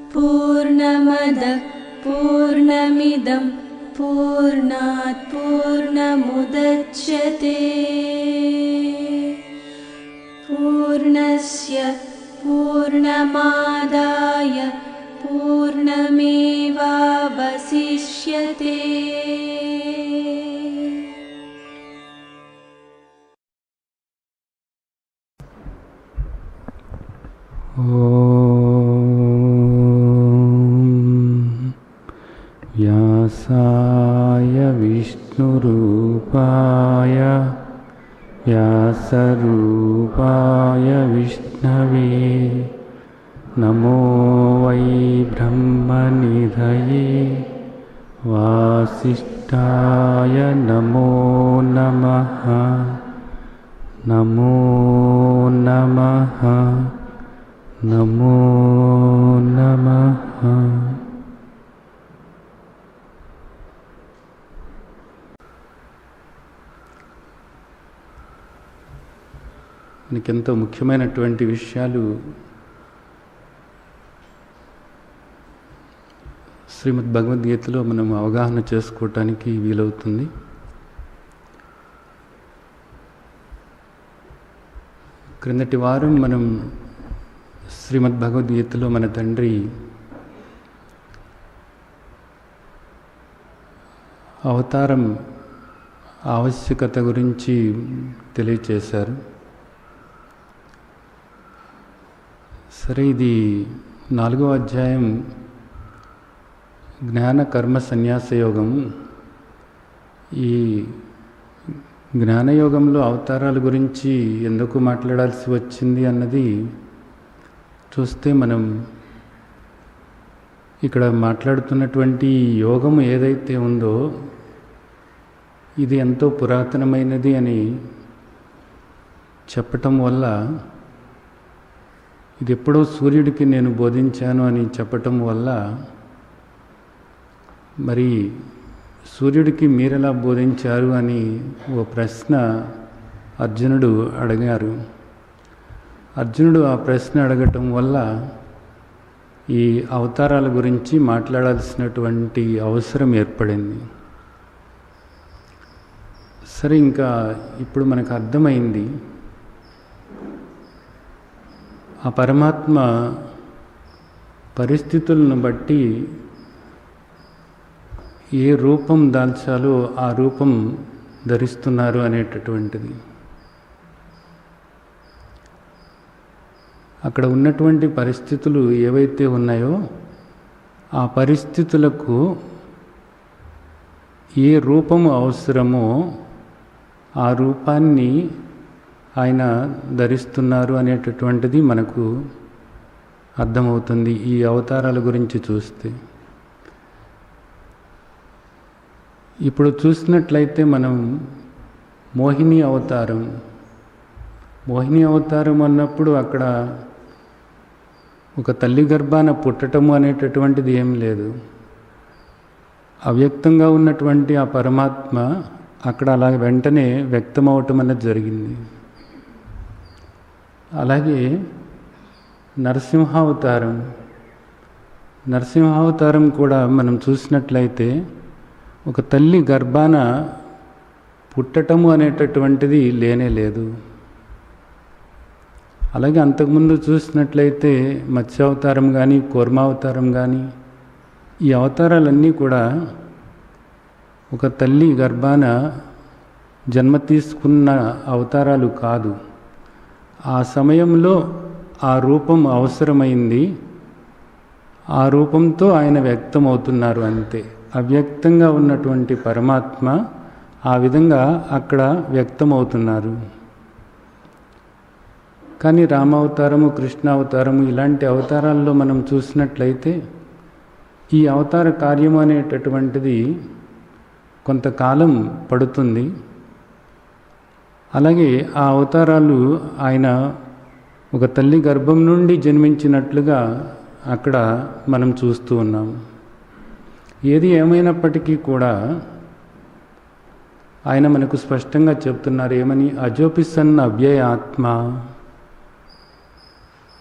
पूर्णमदः पूर्णमिदं पूर्णात् पूर्णमुदच्यते पूर्णस्य पूर्णमादाय पूर्णमेवावशिष्यते। व्यासाय विष्णुरूपाय व्यासरूपाय विष्णवे नमो वै ब्रह्मनिधये वासिष्ठाय नमो नमः। नमो नमः नमो नमः। మనకెంతో ముఖ్యమైనటువంటి విషయాలు శ్రీమద్ భగవద్గీతలో మనం అవగాహన చేసుకోవటానికి వీలవుతుంది. క్రిందటి వారం మనం శ్రీమద్ భగవద్గీతలో మన తండ్రి అవతారం ఆవశ్యకత గురించి తెలియచేశారు. సరే, ఇది 4వ అధ్యాయం జ్ఞాన కర్మ సన్యాస యోగం. ఈ జ్ఞానయోగంలో అవతారాల గురించి ఎందుకు మాట్లాడాల్సి వచ్చింది అన్నది చూస్తే, మనం ఇక్కడ మాట్లాడుతున్నటువంటి యోగం ఏదైతే ఉందో ఇది ఎంతో పురాతనమైనది అని చెప్పటం వల్ల, ఇది ఎప్పుడో సూర్యుడికి నేను బోధించాను అని చెప్పటం వల్ల, మరి సూర్యుడికి మీరెలా బోధించారు అని ఓ ప్రశ్న అర్జునుడు అడిగారు. అర్జునుడు ఆ ప్రశ్న అడగటం వల్ల ఈ అవతారాల గురించి మాట్లాడాల్సినటువంటి అవసరం ఏర్పడింది. సరే, ఇంకా ఇప్పుడు మనకు అర్థమైంది ఆ పరమాత్మ పరిస్థితులను బట్టి ఏ రూపం దాల్చాలో ఆ రూపం ధరిస్తున్నారు అనేటటువంటిది. అక్కడ ఉన్నటువంటి పరిస్థితులు ఏవైతే ఉన్నాయో ఆ పరిస్థితులకు ఏ రూపము అవసరమో ఆ రూపాన్ని ఆయన ధరిస్తున్నారు అనేటటువంటిది మనకు అర్థమవుతుంది ఈ అవతారాల గురించి చూస్తే. ఇప్పుడు చూసినట్లయితే మనం మోహిని అవతారం అన్నప్పుడు అక్కడ ఒక తల్లి గర్భాన పుట్టటము అనేటటువంటిది ఏం లేదు. అవ్యక్తంగా ఉన్నటువంటి ఆ పరమాత్మ అక్కడ అలా వెంటనే వ్యక్తమవటం అనేది జరిగింది. అలాగే నరసింహావతారం కూడా మనం చూసినట్లయితే ఒక తల్లి గర్భాన పుట్టటము అనేటటువంటిది లేనే లేదు. అలాగే అంతకుముందు చూసినట్లయితే మత్స్యావతారం కానీ కూర్మావతారం కానీ ఈ అవతారాలన్నీ కూడా ఒక తల్లి గర్భాన జన్మ తీసుకున్న అవతారాలు కాదు. ఆ సమయంలో ఆ రూపం అవసరమైంది, ఆ రూపంతో ఆయన వ్యక్తమవుతున్నారు అంతే. అవ్యక్తంగా ఉన్నటువంటి పరమాత్మ ఆ విధంగా అక్కడ వ్యక్తమవుతున్నారు. కానీ రామావతారము, కృష్ణావతారము ఇలాంటి అవతారాల్లో మనం చూసినట్లయితే ఈ అవతార కార్యము అనేటటువంటిది కొంతకాలం పడుతుంది. అలాగే ఆ అవతారాలు ఆయన ఒక తల్లి గర్భం నుండి జన్మించినట్లుగా అక్కడ మనం చూస్తూ ఉన్నాం. ఏది ఏమైనప్పటికీ కూడా ఆయన మనకు స్పష్టంగా చెప్తున్నారు ఏమని, అజోపిసన్ అవ్యయ ఆత్మ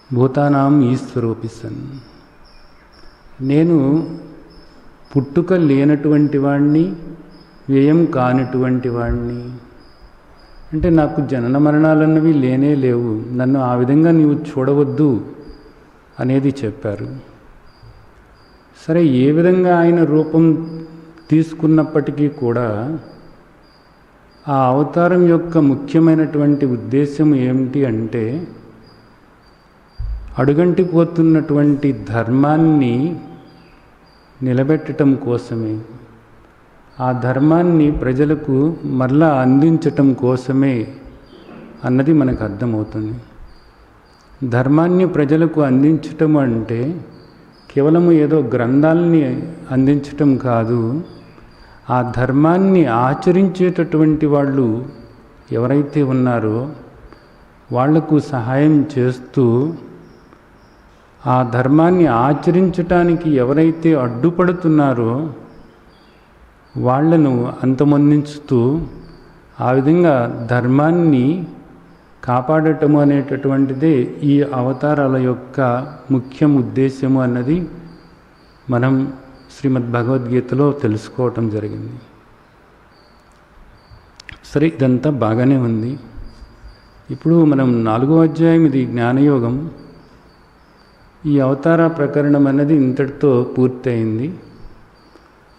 భూతానాం ఈశ్వరోపిసన్. నేను పుట్టుక లేనటువంటి వాణ్ణి, వ్యయం కానటువంటి వాణ్ణి. అంటే నాకు జనన మరణాలన్నవి లేనే లేవు, నన్ను ఆ విధంగా నీవు చూడవద్దు అనేది చెప్పారు. సరే, ఏ విధంగా ఆయన రూపం తీసుకున్నప్పటికీ కూడా ఆ అవతారం యొక్క ముఖ్యమైనటువంటి ఉద్దేశం ఏమిటి అంటే, అడుగంటిపోతున్నటువంటి ధర్మాన్ని నిలబెట్టడం కోసమే, ఆ ధర్మాన్ని ప్రజలకు మరలా అందించటం కోసమే అన్నది మనకు అర్థమవుతుంది. ధర్మాన్ని ప్రజలకు అందించటం అంటే కేవలము ఏదో గ్రంథాలని అందించటం కాదు, ఆ ధర్మాన్ని ఆచరించేటటువంటి వాళ్ళు ఎవరైతే ఉన్నారో వాళ్లకు సహాయం చేస్తూ, ఆ ధర్మాన్ని ఆచరించటానికి ఎవరైతే అడ్డుపడుతున్నారో వాళ్లను అంతమొందించుతూ, ఆ విధంగా ధర్మాన్ని కాపాడటము అనేటటువంటిదే ఈ అవతారాల యొక్క ముఖ్యం ఉద్దేశము అన్నది మనం శ్రీమద్ భగవద్గీతలో తెలుసుకోవటం జరిగింది. సరే, ఇదంతా బాగానే ఉంది. ఇప్పుడు మనం 4వ అధ్యాయం, ఇది జ్ఞానయోగం. ఈ అవతార ప్రకరణం అన్నది ఇంతటితో పూర్తయింది.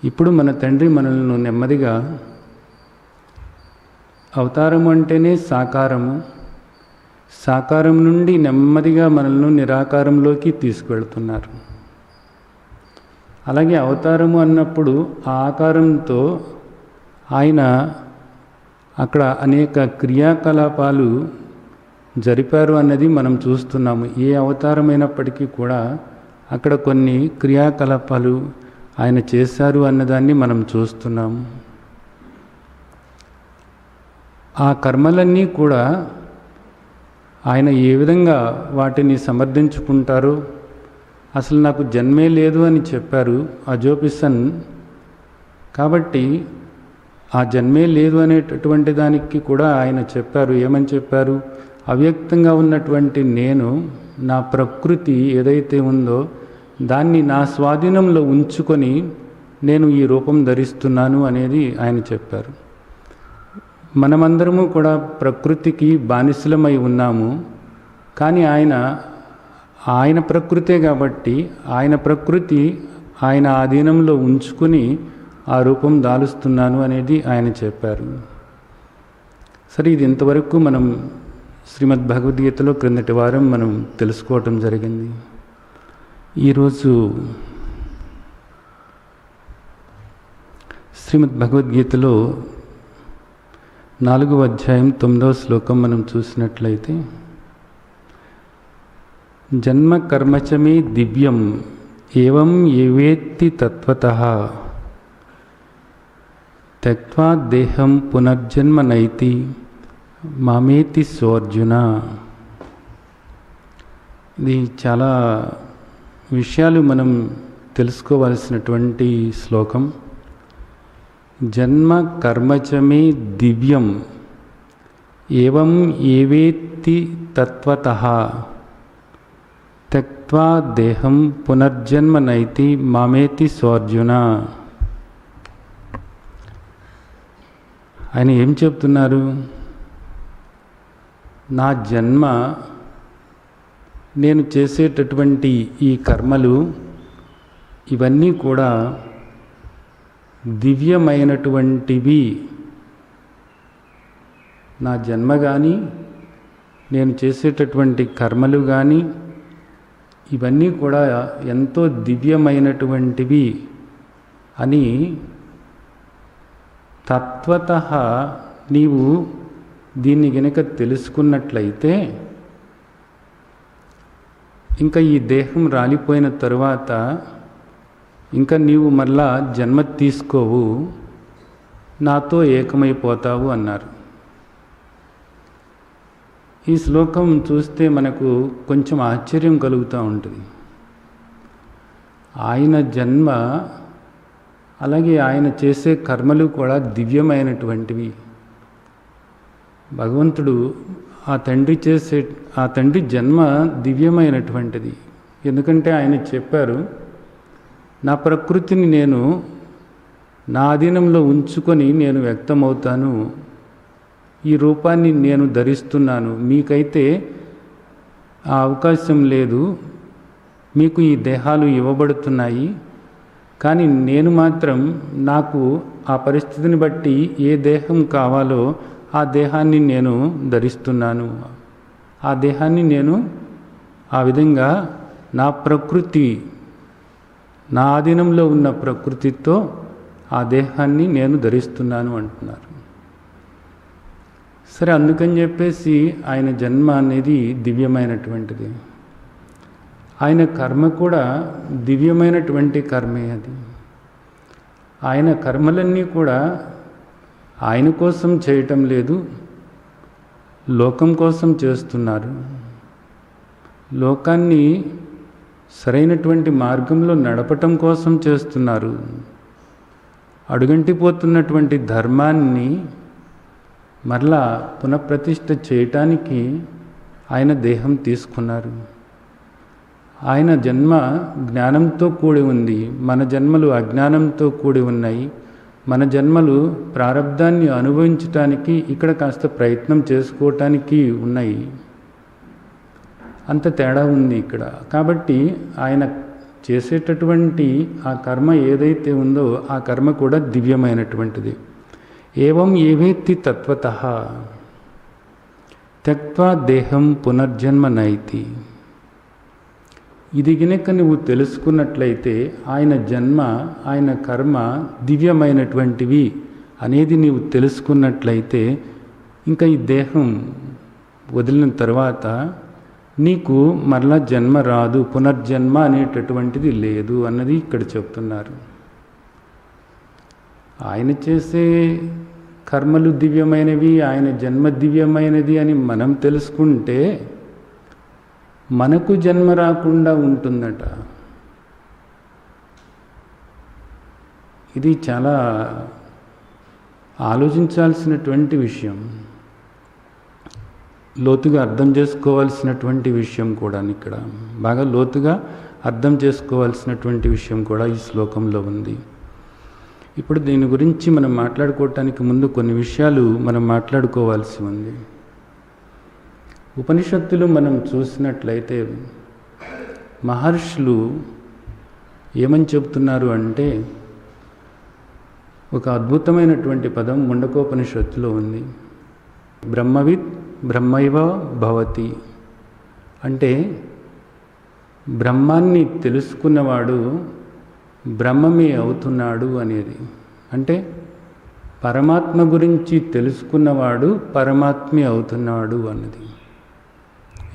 ఇప్పుడు మన తండ్రి మనల్ని నెమ్మదిగా, అవతారము అంటేనే సాకారము, సాకారం నుండి నెమ్మదిగా మనల్ని నిరాకారంలోకి తీసుకువెళ్తున్నారు. అలాగే అవతారము అన్నప్పుడు ఆ ఆకారంతో ఆయన అక్కడ అనేక క్రియాకలాపాలు జరిపారు అన్నది మనం చూస్తున్నాము. ఏ అవతారమైనప్పటికీ కూడా అక్కడ కొన్ని క్రియాకలాపాలు ఆయన చేశారు అన్నదాన్ని మనం చూస్తున్నాము. ఆ కర్మలన్నీ కూడా ఆయన ఏ విధంగా వాటిని సమర్థించుకుంటారో, అసలు నాకు జన్మే లేదు అని చెప్పారు అజోపిసన్. కాబట్టి ఆ జన్మే లేదు అనేటటువంటి దానికి కూడా ఆయన చెప్పారు. ఏమని చెప్పారు? అవ్యక్తంగా ఉన్నటువంటి నేను, నా ప్రకృతి ఏదైతే ఉందో దాన్ని నా స్వాధీనంలో ఉంచుకొని నేను ఈ రూపం ధరిస్తున్నాను అనేది ఆయన చెప్పారు. మనమందరము కూడా ప్రకృతికి బానిసలమై ఉన్నాము. కానీ ఆయన ప్రకృతే కాబట్టి ఆయన ప్రకృతి ఆయన ఆధీనంలో ఉంచుకుని ఆ రూపం దాలుస్తున్నాను అనేది ఆయన చెప్పారు. సరే, ఇది ఇంతవరకు మనం శ్రీమద్ భగవద్గీతలో క్రిందటి వారం మనం తెలుసుకోవటం జరిగింది. ఈరోజు శ్రీమద్ భగవద్గీతలో 4వ అధ్యాయం 9వ శ్లోకం మనం చూసినట్లయితే, జన్మ కర్మచమే దివ్యం ఏవం ఏవేత్తి తత్వతః త్యక్త్వా దేహం పునర్జన్మ నైతి మామేతి సోర్జున. ఇది చాలా విషయాలు మనం తెలుసుకోవాల్సినటువంటి శ్లోకం. జన్మ కర్మచమే దివ్యం ఏవం ఏవేత్తి తత్వతః త్యక్త్వా దేహం పునర్జన్మ నైతి మామేతి సోర్జున. ఆయన ఏం చెప్తున్నారు? నా జన్మ, నేను చేసేటటువంటి ఈ కర్మలు ఇవన్నీ కూడా దివ్యమైనటువంటివి. నా జన్మ కానీ, నేను చేసేటటువంటి కర్మలు కానీ ఇవన్నీ కూడా ఎంతో దివ్యమైనటువంటివి అని తత్వతః నీవు దీన్ని గనుక తెలుసుకున్నట్లయితే, ఇంకా ఈ దేహం రాలిపోయిన తరువాత ఇంకా నీవు మళ్ళా జన్మ తీసుకోవు, నాతో ఏకమైపోతావు అన్నారు. ఈ శ్లోకం చూస్తే మనకు కొంచెం ఆశ్చర్యం కలుగుతూ ఉంటుంది. ఆయన జన్మ అలాగే ఆయన చేసే కర్మలు కూడా దివ్యమైనటువంటివి. భగవంతుడు ఆ తండ్రి జన్మ దివ్యమైనటువంటిది. ఎందుకంటే ఆయన చెప్పారు, నా ప్రకృతిని నేను నా అధీనంలో ఉంచుకొని నేను వ్యక్తమవుతాను, ఈ రూపాన్ని నేను ధరిస్తున్నాను, మీకైతే ఆ అవకాశం లేదు, మీకు ఈ దేహాలు ఇవ్వబడుతున్నాయి, కానీ నేను మాత్రం నాకు ఆ పరిస్థితిని బట్టి ఏ దేహం కావాలో ఆ దేహాన్ని నేను ధరిస్తున్నాను. ఆ దేహాన్ని నేను ఆ విధంగా నా ప్రకృతి, నా ఆధీనంలో ఉన్న ప్రకృతితో ఆ దేహాన్ని నేను ధరిస్తున్నాను అంటున్నారు. సరే, అందుకని చెప్పేసి ఆయన జన్మ అనేది దివ్యమైనటువంటిది. ఆయన కర్మ కూడా దివ్యమైనటువంటి కర్మే. అది ఆయన కర్మలన్నీ కూడా ఆయన కోసం చేయటం లేదు, లోకం కోసం చేస్తున్నారు. లోకాన్ని సరైనటువంటి మార్గంలో నడపటం కోసం చేస్తున్నారు. అడుగంటిపోతున్నటువంటి ధర్మాన్ని మరలా పునఃప్రతిష్ఠ చేయటానికి ఆయన దేహం తీసుకున్నారు. ఆయన జన్మ జ్ఞానంతో కూడి ఉంది, మన జన్మలు అజ్ఞానంతో కూడి ఉన్నాయి. మన జన్మలు ప్రారబ్ధాన్ని అనుభవించటానికి ఇక్కడ కాస్త ప్రయత్నం చేసుకోవటానికి ఉన్నాయి. అంత తేడా ఉంది ఇక్కడ. కాబట్టి ఆయన చేసేటటువంటి ఆ కర్మ ఏదైతే ఉందో ఆ కర్మ కూడా దివ్యమైనటువంటిది. ఏవం ఏవేత్తి తత్వతః త్యక్త్వా దేహం పునర్జన్మ నైతి. ఇది గినక నువ్వు తెలుసుకున్నట్లయితే ఆయన జన్మ, ఆయన కర్మ దివ్యమైనటువంటివి అనేది నీవు తెలుసుకున్నట్లయితే ఇంకా ఈ దేహం వదిలిన తర్వాత నీకు మరలా జన్మ రాదు, పునర్జన్మ అనేటటువంటిది లేదు అన్నది ఇక్కడ చెప్తున్నారు. ఆయన చేసే కర్మలు దివ్యమైనవి, ఆయన జన్మ దివ్యమైనది అని మనం తెలుసుకుంటే మనకు జన్మ రాకుండా ఉంటుందట. ఇది చాలా ఆలోచించాల్సినటువంటి విషయం, లోతుగా అర్థం చేసుకోవాల్సినటువంటి విషయం కూడా ఇక్కడ బాగా లోతుగా అర్థం చేసుకోవాల్సినటువంటి విషయం కూడా ఈ శ్లోకంలో ఉంది. ఇప్పుడు దీని గురించి మనం మాట్లాడుకోవటానికి ముందు కొన్ని విషయాలు మనం మాట్లాడుకోవాల్సి ఉంది. ఉపనిషత్తులు మనం చూసినట్లయితే మహర్షులు ఏమని చెబుతున్నారు అంటే, ఒక అద్భుతమైనటువంటి పదం ముండకోపనిషత్తులో ఉంది. బ్రహ్మవిత్ బ్రహ్మైవ భవతి అంటే బ్రహ్మాన్ని తెలుసుకున్నవాడు బ్రహ్మమే అవుతున్నాడు అనేది. అంటే పరమాత్మ గురించి తెలుసుకున్నవాడు పరమాత్మే అవుతున్నాడు అన్నది.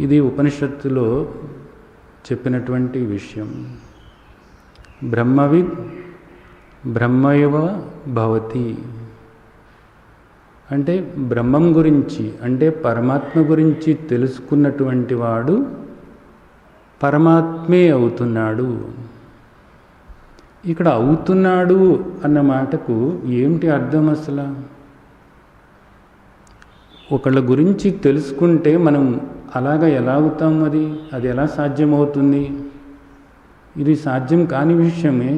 ఇది ఉపనిషత్తులో చెప్పినటువంటి విషయం. బ్రహ్మవిద్ బ్రహ్మైవ భవతి అంటే బ్రహ్మం గురించి, అంటే పరమాత్మ గురించి తెలుసుకున్నటువంటి వాడు పరమాత్మే అవుతున్నాడు. ఇక్కడ అవుతున్నాడు అన్న మాటకు ఏమిటి అర్థం అసలు? ఒకళ్ళ గురించి తెలుసుకుంటే మనం అలాగా ఎలా అవుతాం? అది ఎలా సాధ్యమవుతుంది? ఇది సాధ్యం కాని విషయమే.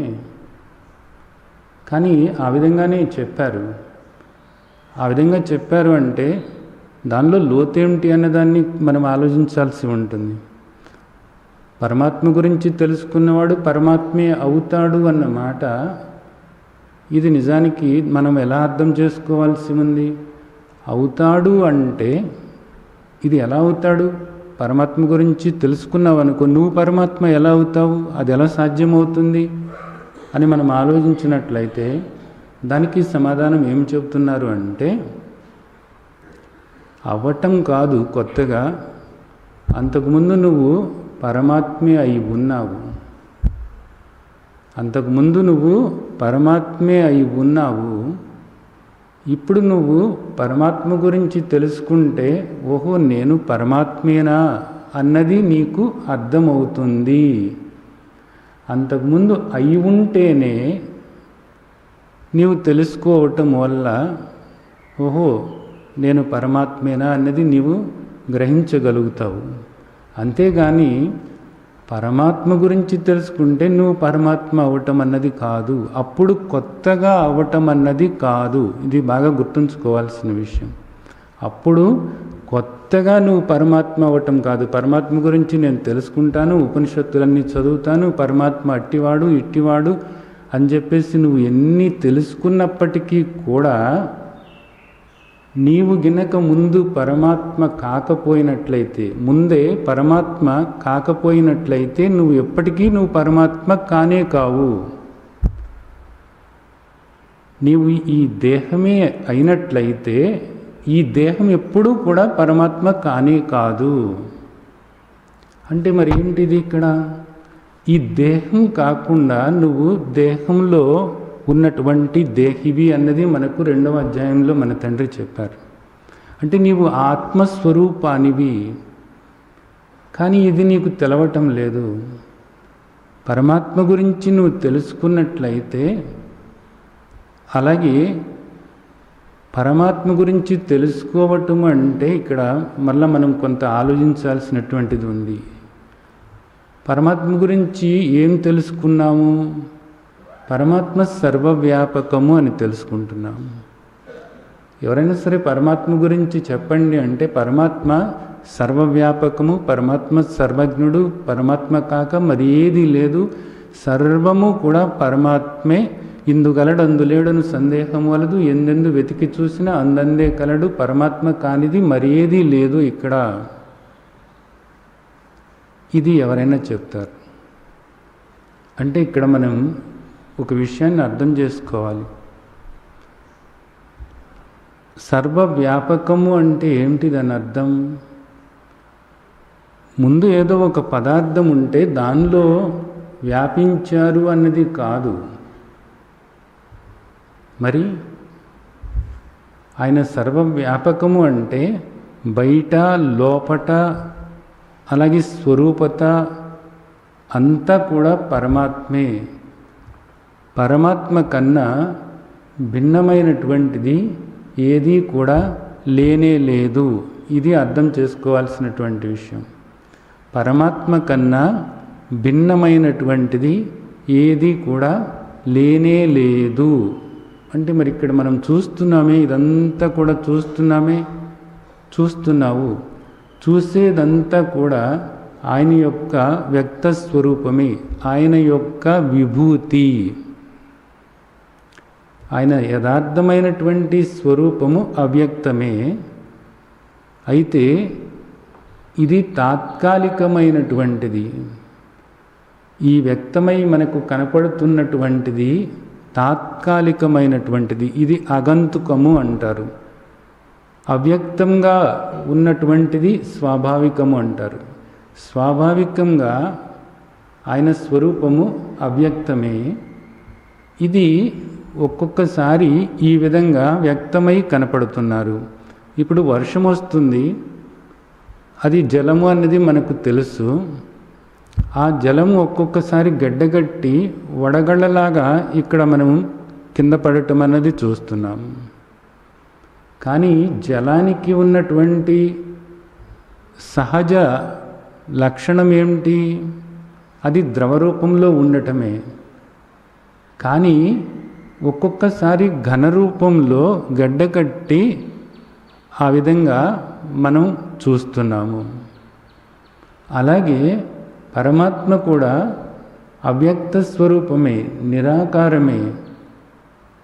కానీ ఆ విధంగానే చెప్పారు. ఆ విధంగా చెప్పారు అంటే దానిలో లోతేమిటి అన్నదాన్ని మనం ఆలోచించాల్సి ఉంటుంది. పరమాత్మ గురించి తెలుసుకున్నవాడు పరమాత్మే అవుతాడు అన్న మాట, ఇది నిజానికి మనం ఎలా అర్థం చేసుకోవాల్సి ఉంది? అవుతాడు అంటే ఇది ఎలా అవుతాడు? పరమాత్మ గురించి తెలుసుకున్నావు అనుకో, నువ్వు పరమాత్మ ఎలా అవుతావు? అది ఎలా సాధ్యమవుతుంది అని మనం ఆలోచించినట్లయితే దానికి సమాధానం ఏం చెబుతున్నారు అంటే, అవ్వటం కాదు కొత్తగా, అంతకుముందు నువ్వు పరమాత్మే అయి ఉన్నావు. అంతకుముందు నువ్వు పరమాత్మే అయి ఉన్నావు. ఇప్పుడు నువ్వు పరమాత్మ గురించి తెలుసుకుంటే, ఓహో నేను పరమాత్మేనా అన్నది నీకు అర్థమవుతుంది. అంతకుముందు అయి ఉంటేనే నీవు తెలుసుకోవటం వల్ల ఓహో నేను పరమాత్మేనా అన్నది నీవు గ్రహించగలుగుతావు. అంతేగాని పరమాత్మ గురించి తెలుసుకుంటే నువ్వు పరమాత్మ అవ్వటం అన్నది కాదు, అప్పుడు కొత్తగా అవ్వటం అన్నది కాదు. ఇది బాగా గుర్తుంచుకోవాల్సిన విషయం. అప్పుడు కొత్తగా నువ్వు పరమాత్మ అవ్వటం కాదు. పరమాత్మ గురించి నేను తెలుసుకుంటాను, ఉపనిషత్తులన్నీ చదువుతాను, పరమాత్మ అట్టివాడు ఇట్టివాడు అని చెప్పేసి నువ్వు ఎన్ని తెలుసుకున్నప్పటికీ కూడా నీవు గినక ముందు పరమాత్మ కాకపోయినట్లయితే, ముందే పరమాత్మ కాకపోయినట్లయితే నువ్వు ఎప్పటికీ నువ్వు పరమాత్మ కానే కావు. నీవు ఈ దేహమే అయినట్లయితే ఈ దేహం ఎప్పుడూ కూడా పరమాత్మ కానే కాదు. అంటే మరి ఏంటిది ఇక్కడ? ఈ దేహం కాకుండా నువ్వు దేహంలో ఉన్నటువంటి దేహివి అన్నది మనకు 2వ అధ్యాయంలో మన తండ్రి చెప్పారు. అంటే నీవు ఆత్మస్వరూపానివి, కానీ ఇది నీకు తెలవటం లేదు. పరమాత్మ గురించి నువ్వు తెలుసుకున్నట్లయితే, అలాగే పరమాత్మ గురించి తెలుసుకోవటం అంటే ఇక్కడ మళ్ళీ మనం కొంత ఆలోచించాల్సినటువంటిది ఉంది. పరమాత్మ గురించి ఏం తెలుసుకున్నాము? పరమాత్మ సర్వవ్యాపకము అని తెలుసుకుంటున్నాము. ఎవరైనా సరే పరమాత్మ గురించి చెప్పండి అంటే పరమాత్మ సర్వవ్యాపకము, పరమాత్మ సర్వజ్ఞుడు, పరమాత్మ కాక మరి ఏది లేదు, సర్వము కూడా పరమాత్మే, ఇందుగలడు అందులేడను సందేహం వలదు, ఎందెందు వెతికి చూసినా అందందే కలడు, పరమాత్మ కానిది మరి ఏది లేదు ఇక్కడ. ఇది ఎవరైనా చెప్తారు. అంటే ఇక్కడ మనం ఒక విషయాన్ని అర్థం చేసుకోవాలి. సర్వవ్యాపకము అంటే ఏమిటి దాని అర్థం? ముందు ఏదో ఒక పదార్థం ఉంటే దానిలో వ్యాపించారు అన్నది కాదు. మరి ఆయన సర్వవ్యాపకము అంటే బయట లోపట అలాగే స్వరూపత అంతా కూడా పరమాత్మే. పరమాత్మ కన్నా భిన్నమైనటువంటిది ఏదీ కూడా లేనే లేదు. ఇది అర్థం చేసుకోవాల్సినటువంటి విషయం. పరమాత్మ కన్నా భిన్నమైనటువంటిది ఏదీ కూడా లేనే లేదు. అంటే మరి ఇక్కడ మనం చూస్తున్నామే, ఇదంతా కూడా చూస్తున్నావు. చూసేదంతా కూడా ఆయన యొక్క వ్యక్త స్వరూపమే, ఆయన యొక్క విభూతి. ఆయన యథార్థమైనటువంటి స్వరూపము అవ్యక్తమే. అయితే ఇది తాత్కాలికమైనటువంటిది. ఈ వ్యక్తమై మనకు కనపడుతున్నటువంటిది తాత్కాలికమైనటువంటిది. ఇది అగంతుకము అంటారు. అవ్యక్తంగా ఉన్నటువంటిది స్వాభావికము అంటారు. స్వాభావికంగా ఆయన స్వరూపము అవ్యక్తమే. ఇది ఒక్కొక్కసారి ఈ విధంగా వ్యక్తమై కనపడుతున్నారు. ఇప్పుడు వర్షం వస్తుంది, అది జలము అన్నది మనకు తెలుసు. ఆ జలము ఒక్కొక్కసారి గడ్డగట్టి వడగళ్ళలాగా ఇక్కడ మనం కింద పడటం అన్నది చూస్తున్నాం. కానీ జలానికి ఉన్నటువంటి సహజ లక్షణం ఏమిటి? అది ద్రవరూపంలో ఉండటమే. కానీ ఒక్కొక్కసారి ఘనరూపంలో గడ్డకట్టి ఆ విధంగా మనం చూస్తున్నాము. అలాగే పరమాత్మ కూడా అవ్యక్త స్వరూపమే, నిరాకారమే.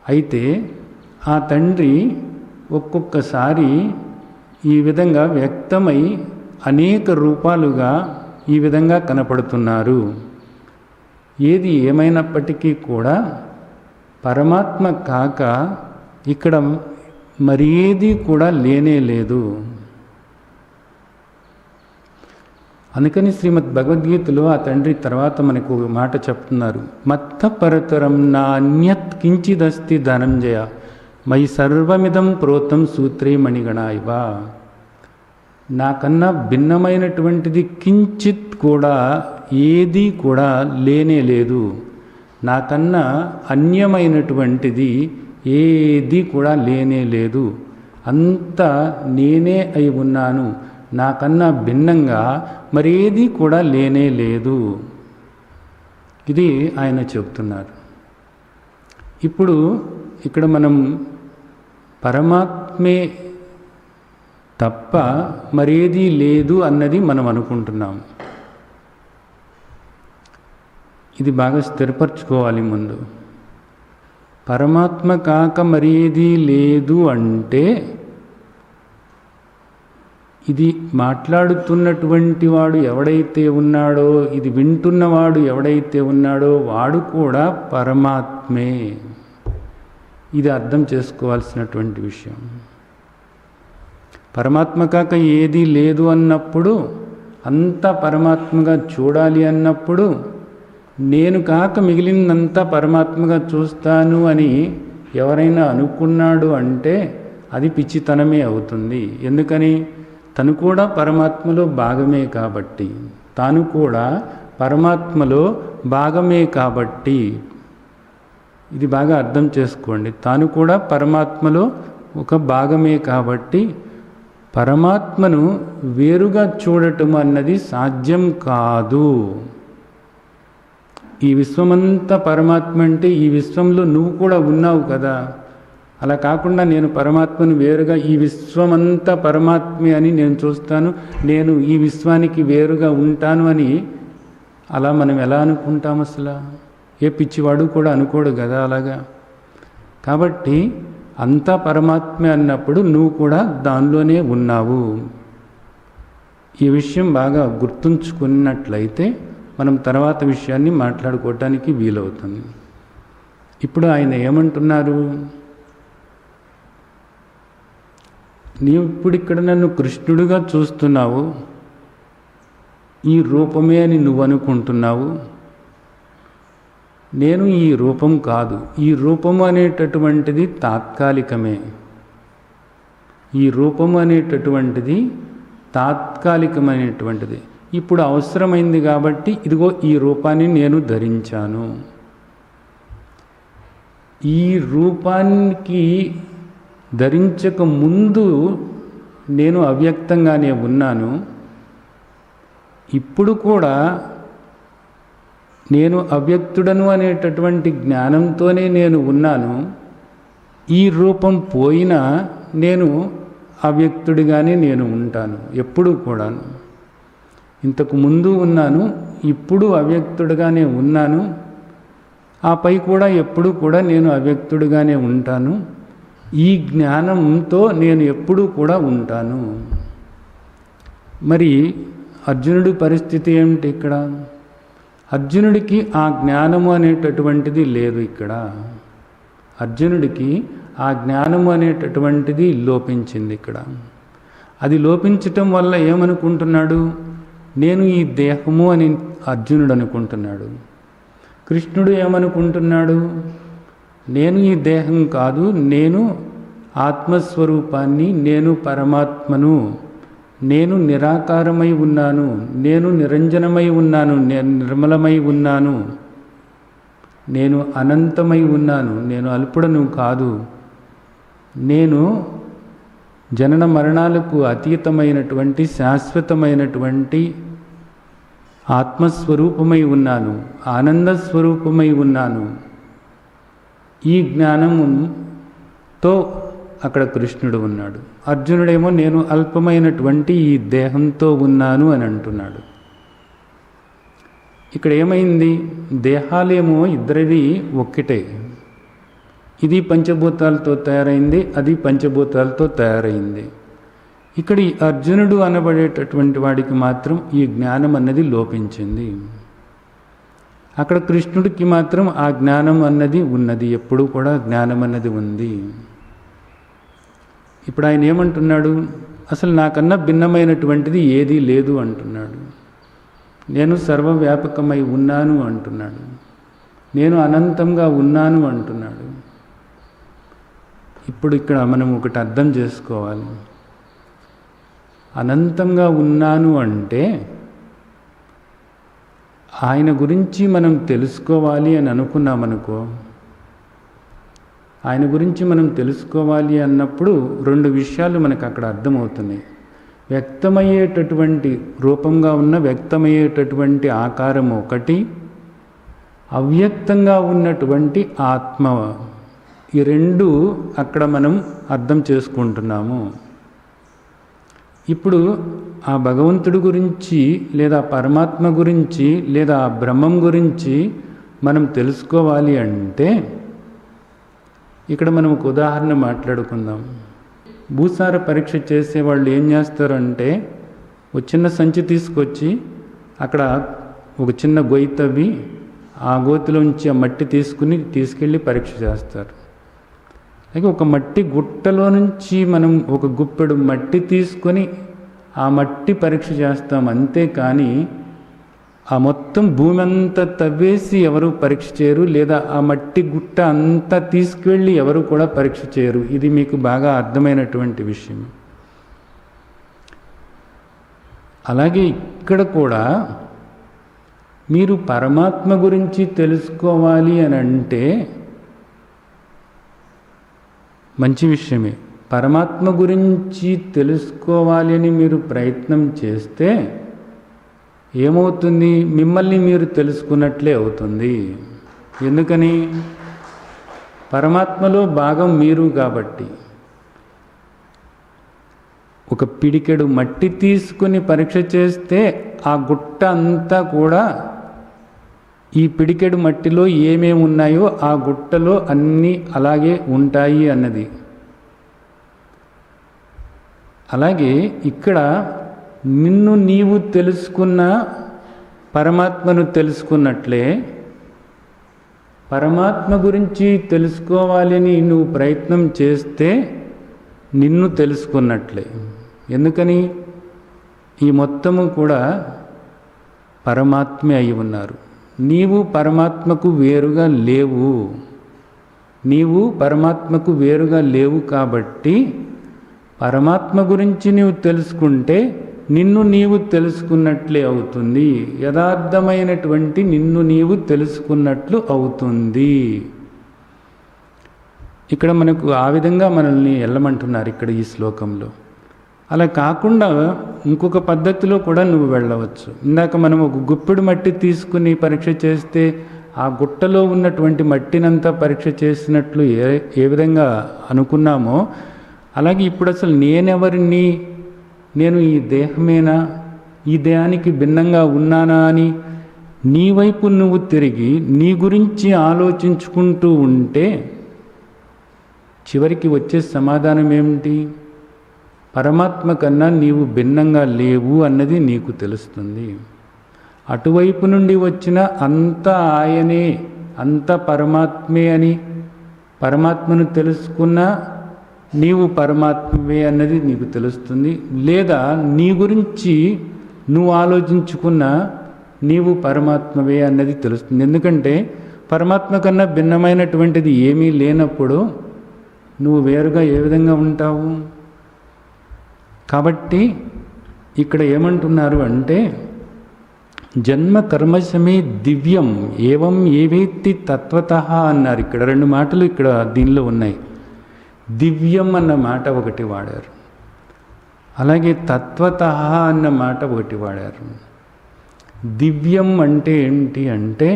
అయితే ఆ తండ్రి ఒక్కొక్కసారి ఈ విధంగా వ్యక్తమై అనేక రూపాలుగా ఈ విధంగా కనపడుతున్నారు. ఏది ఏమైనప్పటికీ కూడా పరమాత్మ కాక ఇక్కడ మరి ఏది కూడా లేనే లేదు. అందుకని శ్రీమద్ భగవద్గీతలో ఆ తండ్రి తర్వాత మనకు మాట చెప్తున్నారు. మత్త పరతరం నా అన్యత్ కించిదస్తి ధనంజయ మయి సర్వమిదం ప్రోతం సూత్రే మణిగణ ఇవ. నాకన్నా భిన్నమైనటువంటిది కించిత్ కూడా ఏదీ కూడా లేనే లేదు. నాకన్నా అన్యమైనటువంటిది ఏది కూడా లేనే లేదు, అంతా నేనే అయి ఉన్నాను, నాకన్నా భిన్నంగా మరేది కూడా లేనే లేదు. ఇది ఆయన చెప్తున్నారు. ఇప్పుడు ఇక్కడ మనం పరమాత్మే తప్ప మరేదీ లేదు అన్నది మనం అనుకుంటున్నాం. ఇది బాగా స్థిరపరచుకోవాలి ముందు. పరమాత్మ కాక మరేదీ లేదు అంటే ఇది మాట్లాడుతున్నటువంటి వాడు ఎవడైతే ఉన్నాడో, ఇది వింటున్నవాడు ఎవడైతే ఉన్నాడో వాడు కూడా పరమాత్మే. ఇది అర్థం చేసుకోవాల్సినటువంటి విషయం. పరమాత్మ కాక ఏదీ లేదు అన్నప్పుడు, అంతా పరమాత్మగా చూడాలి అన్నప్పుడు, నేను కాక మిగిలినంతా పరమాత్మగా చూస్తాను అని ఎవరైనా అనుకున్నాడు అంటే అది పిచ్చితనమే అవుతుంది. ఎందుకని? తను కూడా పరమాత్మలో భాగమే కాబట్టి, తాను కూడా పరమాత్మలో భాగమే కాబట్టి. ఇది బాగా అర్థం చేసుకోండి. తాను కూడా పరమాత్మలో ఒక భాగమే కాబట్టి పరమాత్మను వేరుగా చూడటం అన్నది సాధ్యం కాదు. ఈ విశ్వమంతా పరమాత్మ అంటే ఈ విశ్వంలో నువ్వు కూడా ఉన్నావు కదా. అలా కాకుండా నేను పరమాత్మను వేరుగా, ఈ విశ్వమంతా పరమాత్మే అని నేను చూస్తాను, నేను ఈ విశ్వానికి వేరుగా ఉంటాను అని అలా మనం ఎలా అనుకుంటాం? అసలు ఏ పిచ్చివాడు కూడా అనుకోడు కదా అలాగా. కాబట్టి అంతా పరమాత్మే అన్నప్పుడు నువ్వు కూడా దానిలోనే ఉన్నావు. ఈ విషయం బాగా గుర్తుంచుకున్నట్లయితే మనం తర్వాత విషయాన్ని మాట్లాడుకోవటానికి వీలవుతుంది. ఇప్పుడు ఆయన ఏమంటున్నారు? నీవు ఇప్పుడు ఇక్కడ నన్ను కృష్ణుడిగా చూస్తున్నావు, ఈ రూపమే అని నువ్వు అనుకుంటున్నావు. నేను ఈ రూపం కాదు. ఈ రూపము అనేటటువంటిది తాత్కాలికమే. ఈ రూపము అనేటటువంటిది తాత్కాలికమైనటువంటిది. ఇప్పుడు అవసరమైంది కాబట్టి ఇదిగో ఈ రూపాన్ని నేను ధరించాను. ఈ రూపానికి ధరించక ముందు నేను అవ్యక్తంగానే ఉన్నాను. ఇప్పుడు కూడా నేను అవ్యక్తుడను అనేటటువంటి జ్ఞానంతోనే నేను ఉన్నాను. ఈ రూపం పోయినా నేను అవ్యక్తుడిగానే నేను ఉంటాను ఎప్పుడూ కూడాను. ఇంతకు ముందు ఉన్నాను, ఇప్పుడు అవ్యక్తుడిగానే ఉన్నాను, ఆపై కూడా ఎప్పుడు కూడా నేను అవ్యక్తుడిగానే ఉంటాను. ఈ జ్ఞానంతో నేను ఎప్పుడూ కూడా ఉంటాను. మరి అర్జునుడి పరిస్థితి ఏమిటి ఇక్కడ? అర్జునుడికి ఆ జ్ఞానము అనేటటువంటిది లేదు. ఇక్కడ అర్జునుడికి ఆ జ్ఞానము అనేటటువంటిది లోపించింది. ఇక్కడ అది లోపించటం వల్ల ఏమనుకుంటున్నాడు? నేను ఈ దేహము అని అర్జునుడు అనుకుంటున్నాడు. కృష్ణుడు ఏమనుకుంటున్నాడు? నేను ఈ దేహం కాదు, నేను ఆత్మస్వరూపాన్ని, నేను పరమాత్మను, నేను నిరాకారమై ఉన్నాను, నేను నిరంజనమై ఉన్నాను, నేను నిర్మలమై ఉన్నాను, నేను అనంతమై ఉన్నాను, నేను అల్పుడను కాదు, నేను జనన మరణాలకు అతీతమైనటువంటి శాశ్వతమైనటువంటి ఆత్మస్వరూపమై ఉన్నాను, ఆనందస్వరూపమై ఉన్నాను. ఈ జ్ఞానంతో అక్కడ కృష్ణుడు ఉన్నాడు. అర్జునుడేమో నేను అల్పమైనటువంటి ఈ దేహంతో ఉన్నాను అని అంటున్నాడు. ఇక్కడ ఏమైంది? దేహాలేమో ఇద్దరివి ఒక్కటే. ఇది పంచభూతాలతో తయారైంది, అది పంచభూతాలతో తయారైంది. ఇక్కడ ఈ అర్జునుడు అనబడేటటువంటి వాడికి మాత్రం ఈ జ్ఞానం అన్నది లోపించింది. అక్కడ కృష్ణుడికి మాత్రం ఆ జ్ఞానం అన్నది ఉన్నది, ఎప్పుడూ కూడా జ్ఞానం అన్నది ఉంది. ఇప్పుడు ఆయన ఏమంటున్నాడు? అసలు నాకన్నా భిన్నమైనటువంటిది ఏదీ లేదు అంటున్నాడు. నేను సర్వవ్యాపకమై ఉన్నాను అంటున్నాడు. నేను అనంతంగా ఉన్నాను అంటున్నాడు. ఇప్పుడు ఇక్కడ మనం ఒకటి అర్థం చేసుకోవాలి. అనంతంగా ఉన్నాను అంటే ఆయన గురించి మనం తెలుసుకోవాలి అని అనుకున్నామనుకో, ఆయన గురించి మనం తెలుసుకోవాలి అన్నప్పుడు రెండు విషయాలు మనకు అక్కడ అర్థమవుతున్నాయి. వ్యక్తమయ్యేటటువంటి రూపంగా ఉన్న వ్యక్తమయ్యేటటువంటి ఆకారం ఒకటి, అవ్యక్తంగా ఉన్నటువంటి ఆత్మ, ఈ రెండు అక్కడ మనం అర్థం చేసుకుంటున్నాము. ఇప్పుడు ఆ భగవంతుడి గురించి లేదా పరమాత్మ గురించి లేదా ఆ బ్రహ్మం గురించి మనం తెలుసుకోవాలి అంటే ఇక్కడ మనం ఒక ఉదాహరణ మాట్లాడుకుందాం. భూసార పరీక్ష చేసేవాళ్ళు ఏం చేస్తారంటే ఒక చిన్న సంచి తీసుకొచ్చి అక్కడ ఒక చిన్న గొయ్యి తవ్వి ఆ గోతిలోంచి ఆ మట్టి తీసుకెళ్ళి పరీక్ష చేస్తారు. అలాగే ఒక మట్టి గుట్టలో నుంచి మనం ఒక గుప్పెడు మట్టి తీసుకొని ఆ మట్టి పరీక్ష చేస్తాం. అంతేకాని ఆ మొత్తం భూమి అంతా తవ్వేసి ఎవరు పరీక్ష చేయరు, లేదా ఆ మట్టి గుట్ట అంతా తీసుకువెళ్ళి ఎవరు కూడా పరీక్ష చేయరు. ఇది మీకు బాగా అర్థమైనటువంటి విషయం. అలాగే ఇక్కడ కూడా మీరు పరమాత్మ గురించి తెలుసుకోవాలి అని అంటే మంచి విషయమే. పరమాత్మ గురించి తెలుసుకోవాలి అని మీరు ప్రయత్నం చేస్తే ఏమవుతుంది? మిమ్మల్ని మీరు తెలుసుకున్నట్లే అవుతుంది. ఎందుకని? పరమాత్మలో భాగం మీరు కాబట్టి. ఒక పిడికెడు మట్టి తీసుకుని పరీక్ష చేస్తే ఆ గుట్ట అంతా కూడా ఈ పిడికెడు మట్టిలో ఏమేమి ఉన్నాయో ఆ గుట్టలో అన్నీ అలాగే ఉంటాయి అన్నది. అలాగే ఇక్కడ నిన్ను నీవు తెలుసుకున్న పరమాత్మను తెలుసుకున్నట్లే, పరమాత్మ గురించి తెలుసుకోవాలని నువ్వు ప్రయత్నం చేస్తే నిన్ను తెలుసుకున్నట్లే. ఎందుకని? ఈ మొత్తము కూడా పరమాత్మే అయి ఉన్నారు. నీవు పరమాత్మకు వేరుగా లేవు. నీవు పరమాత్మకు వేరుగా లేవు కాబట్టి పరమాత్మ గురించి నీవు తెలుసుకుంటే నిన్ను నీవు తెలుసుకున్నట్లే అవుతుంది. యథార్థమైనటువంటి నిన్ను నీవు తెలుసుకున్నట్లు అవుతుంది. ఇక్కడ మనకు ఆ విధంగా మనల్ని వెళ్ళమంటున్నారు ఇక్కడ ఈ శ్లోకంలో. అలా కాకుండా ఇంకొక పద్ధతిలో కూడా నువ్వు వెళ్ళవచ్చు. ఇందాక మనం ఒక గుప్పెడు మట్టి తీసుకుని పరీక్ష చేస్తే ఆ గుట్టలో ఉన్నటువంటి మట్టినంతా పరీక్ష చేసినట్లు ఏ విధంగా అనుకున్నామో, అలాగే ఇప్పుడు అసలు నేనెవరిని, నేను ఈ దేహమేనా, ఈ దేహానికి భిన్నంగా ఉన్నానా అని నీ వైపు నువ్వు తిరిగి నీ గురించి ఆలోచించుకుంటూ ఉంటే చివరికి వచ్చే సమాధానం ఏమిటి? పరమాత్మ కన్నా నీవు భిన్నంగా లేవు అన్నది నీకు తెలుస్తుంది. అటువైపు నుండి వచ్చిన అంత ఆయనే, అంత పరమాత్మే అని పరమాత్మను తెలుసుకున్నా నీవు పరమాత్మవే అన్నది నీకు తెలుస్తుంది. లేదా నీ గురించి నువ్వు ఆలోచించుకున్న నీవు పరమాత్మవే అన్నది తెలుస్తుంది. ఎందుకంటే పరమాత్మ కన్నా భిన్నమైనటువంటిది ఏమీ లేనప్పుడు నువ్వు వేరుగా ఏ విధంగా ఉంటావు? కాబట్టి ఇక్కడ ఏమంటున్నారు అంటే జన్మ కర్మశమే దివ్యం ఏవం ఏవేత్తి తత్వతః అన్నారు. ఇక్కడ రెండు మాటలు ఇక్కడ దీనిలో ఉన్నాయి. దివ్యం అన్న మాట ఒకటి వాడారు, అలాగే తత్వతః అన్న మాట ఒకటి వాడారు. దివ్యం అంటే ఏంటి అంటే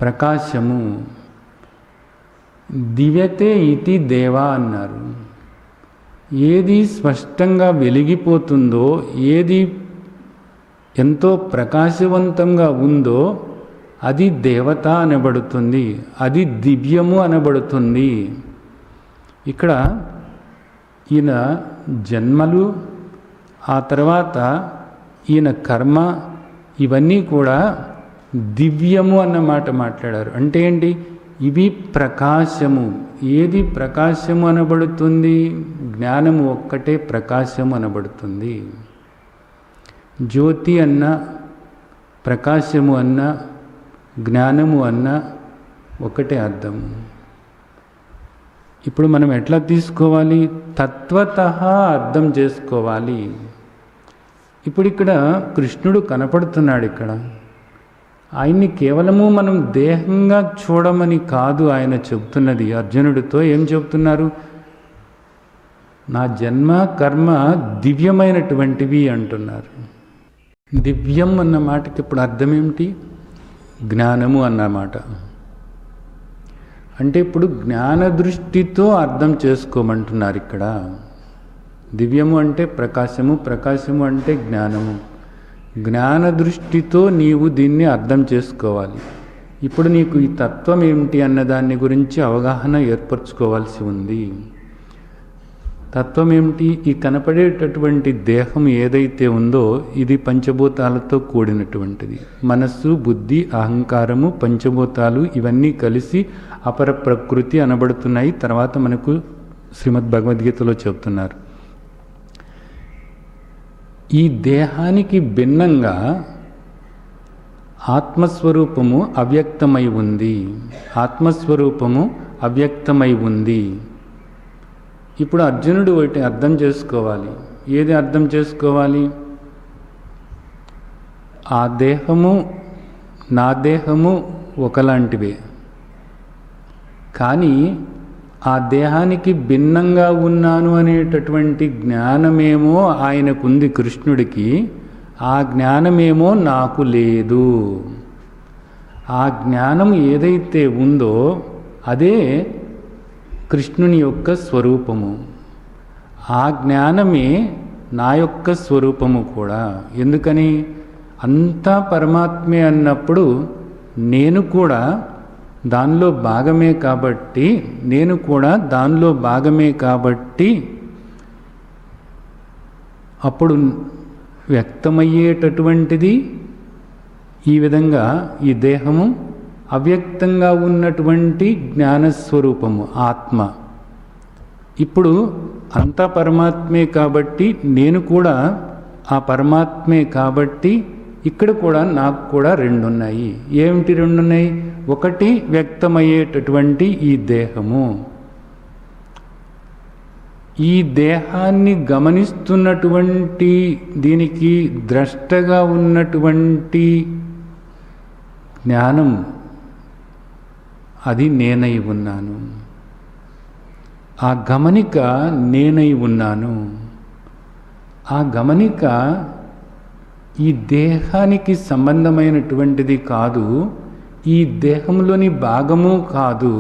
ప్రకాశము. దివ్యతే ఇతి దేవా అన్నారు. ఏది స్పష్టంగా వెలిగిపోతుందో, ఏది ఎంతో ప్రకాశవంతంగా ఉందో అది దేవత అనబడుతుంది, అది దివ్యము అనబడుతుంది. ఇక్కడ ఈయన జన్మలు, ఆ తర్వాత ఈయన కర్మ, ఇవన్నీ కూడా దివ్యము అన్నమాట మాట్లాడారు. అంటే ఏంటి? ఇవి ప్రకాశము. ఏది ప్రకాశము అనబడుతుంది? జ్ఞానము ఒక్కటే ప్రకాశము అనబడుతుంది. జ్యోతి అన్న, ప్రకాశము అన్న, జ్ఞానము అన్న ఒకటే అర్థం. ఇప్పుడు మనం ఎట్లా తీసుకోవాలి? తత్వతః అర్థం చేసుకోవాలి. ఇప్పుడు ఇక్కడ కృష్ణుడు కనపడుతున్నాడు. ఇక్కడ ఆయన్ని కేవలము మనం దేహంగా చూడమని కాదు ఆయన చెబుతున్నది. అర్జునుడితో ఏం చెబుతున్నారు? నా జన్మ కర్మ దివ్యమైనటువంటివి అంటున్నారు. దివ్యం అన్న మాటకి ఇప్పుడు అర్థం ఏమిటి? జ్ఞానము అన్నమాట. అంటే ఇప్పుడు జ్ఞాన దృష్టితో అర్థం చేసుకోమంటున్నారు ఇక్కడ. దివ్యము అంటే ప్రకాశము, ప్రకాశము అంటే జ్ఞానము. జ్ఞాన దృష్టితో నీవు దీన్ని అర్థం చేసుకోవాలి. ఇప్పుడు నీకు ఈ తత్వం ఏమిటి అన్న దాని గురించి అవగాహన ఏర్పరచుకోవాల్సి ఉంది. తత్వం ఏమిటి? ఈ కనపడేటటువంటి దేహం ఏదైతే ఉందో ఇది పంచభూతాలతో కూడినటువంటిది. మనస్సు, బుద్ధి, అహంకారము, పంచభూతాలు ఇవన్నీ కలిసి అపర ప్రకృతి అనబడుతున్నాయి. తర్వాత మనకు శ్రీమద్ భగవద్గీతలో చెప్తున్నారు. ఈ దేహానికి భిన్నంగా ఆత్మస్వరూపము అవ్యక్తమై ఉంది. ఆత్మస్వరూపము అవ్యక్తమై ఉంది. ఇప్పుడు అర్జునుడు ఒకటి అర్థం చేసుకోవాలి. ఏది అర్థం చేసుకోవాలి? ఆ దేహము నా దేహము ఒకలాంటివే, కానీ ఆ దేహానికి భిన్నంగా ఉన్నాను అనేటటువంటి జ్ఞానమేమో ఆయనకుంది కృష్ణుడికి, ఆ జ్ఞానమేమో నాకు లేదు. ఆ జ్ఞానం ఏదైతే ఉందో అదే కృష్ణుని యొక్క స్వరూపము. ఆ జ్ఞానమే నా యొక్క స్వరూపము కూడా. ఎందుకని? అంతా పరమాత్మే అన్నప్పుడు నేను కూడా దానిలో భాగమే కాబట్టి, అప్పుడు వ్యక్తమయ్యేటటువంటిది ఈ విధంగా ఈ దేహము, అవ్యక్తంగా ఉన్నటువంటి జ్ఞానస్వరూపము ఆత్మ. ఇప్పుడు అంతా పరమాత్మే కాబట్టి నేను కూడా ఆ పరమాత్మే కాబట్టి ఇక్కడ కూడా నాకు కూడా రెండున్నాయి. ఏమిటి రెండున్నాయి? ఒకటి వ్యక్తమయ్యేటటువంటి ఈ దేహము, ఈ దేహాన్ని గమనిస్తున్నటువంటి దీనికి ద్రష్టగా ఉన్నటువంటి జ్ఞానం, అది నేనై ఉన్నాను. ఆ గమనిక నేనై ఉన్నాను. ఆ గమనిక ఈ దేహానికి సంబంధమైనటువంటిది కాదు, ఈ దేహంలోని భాగము కాదు.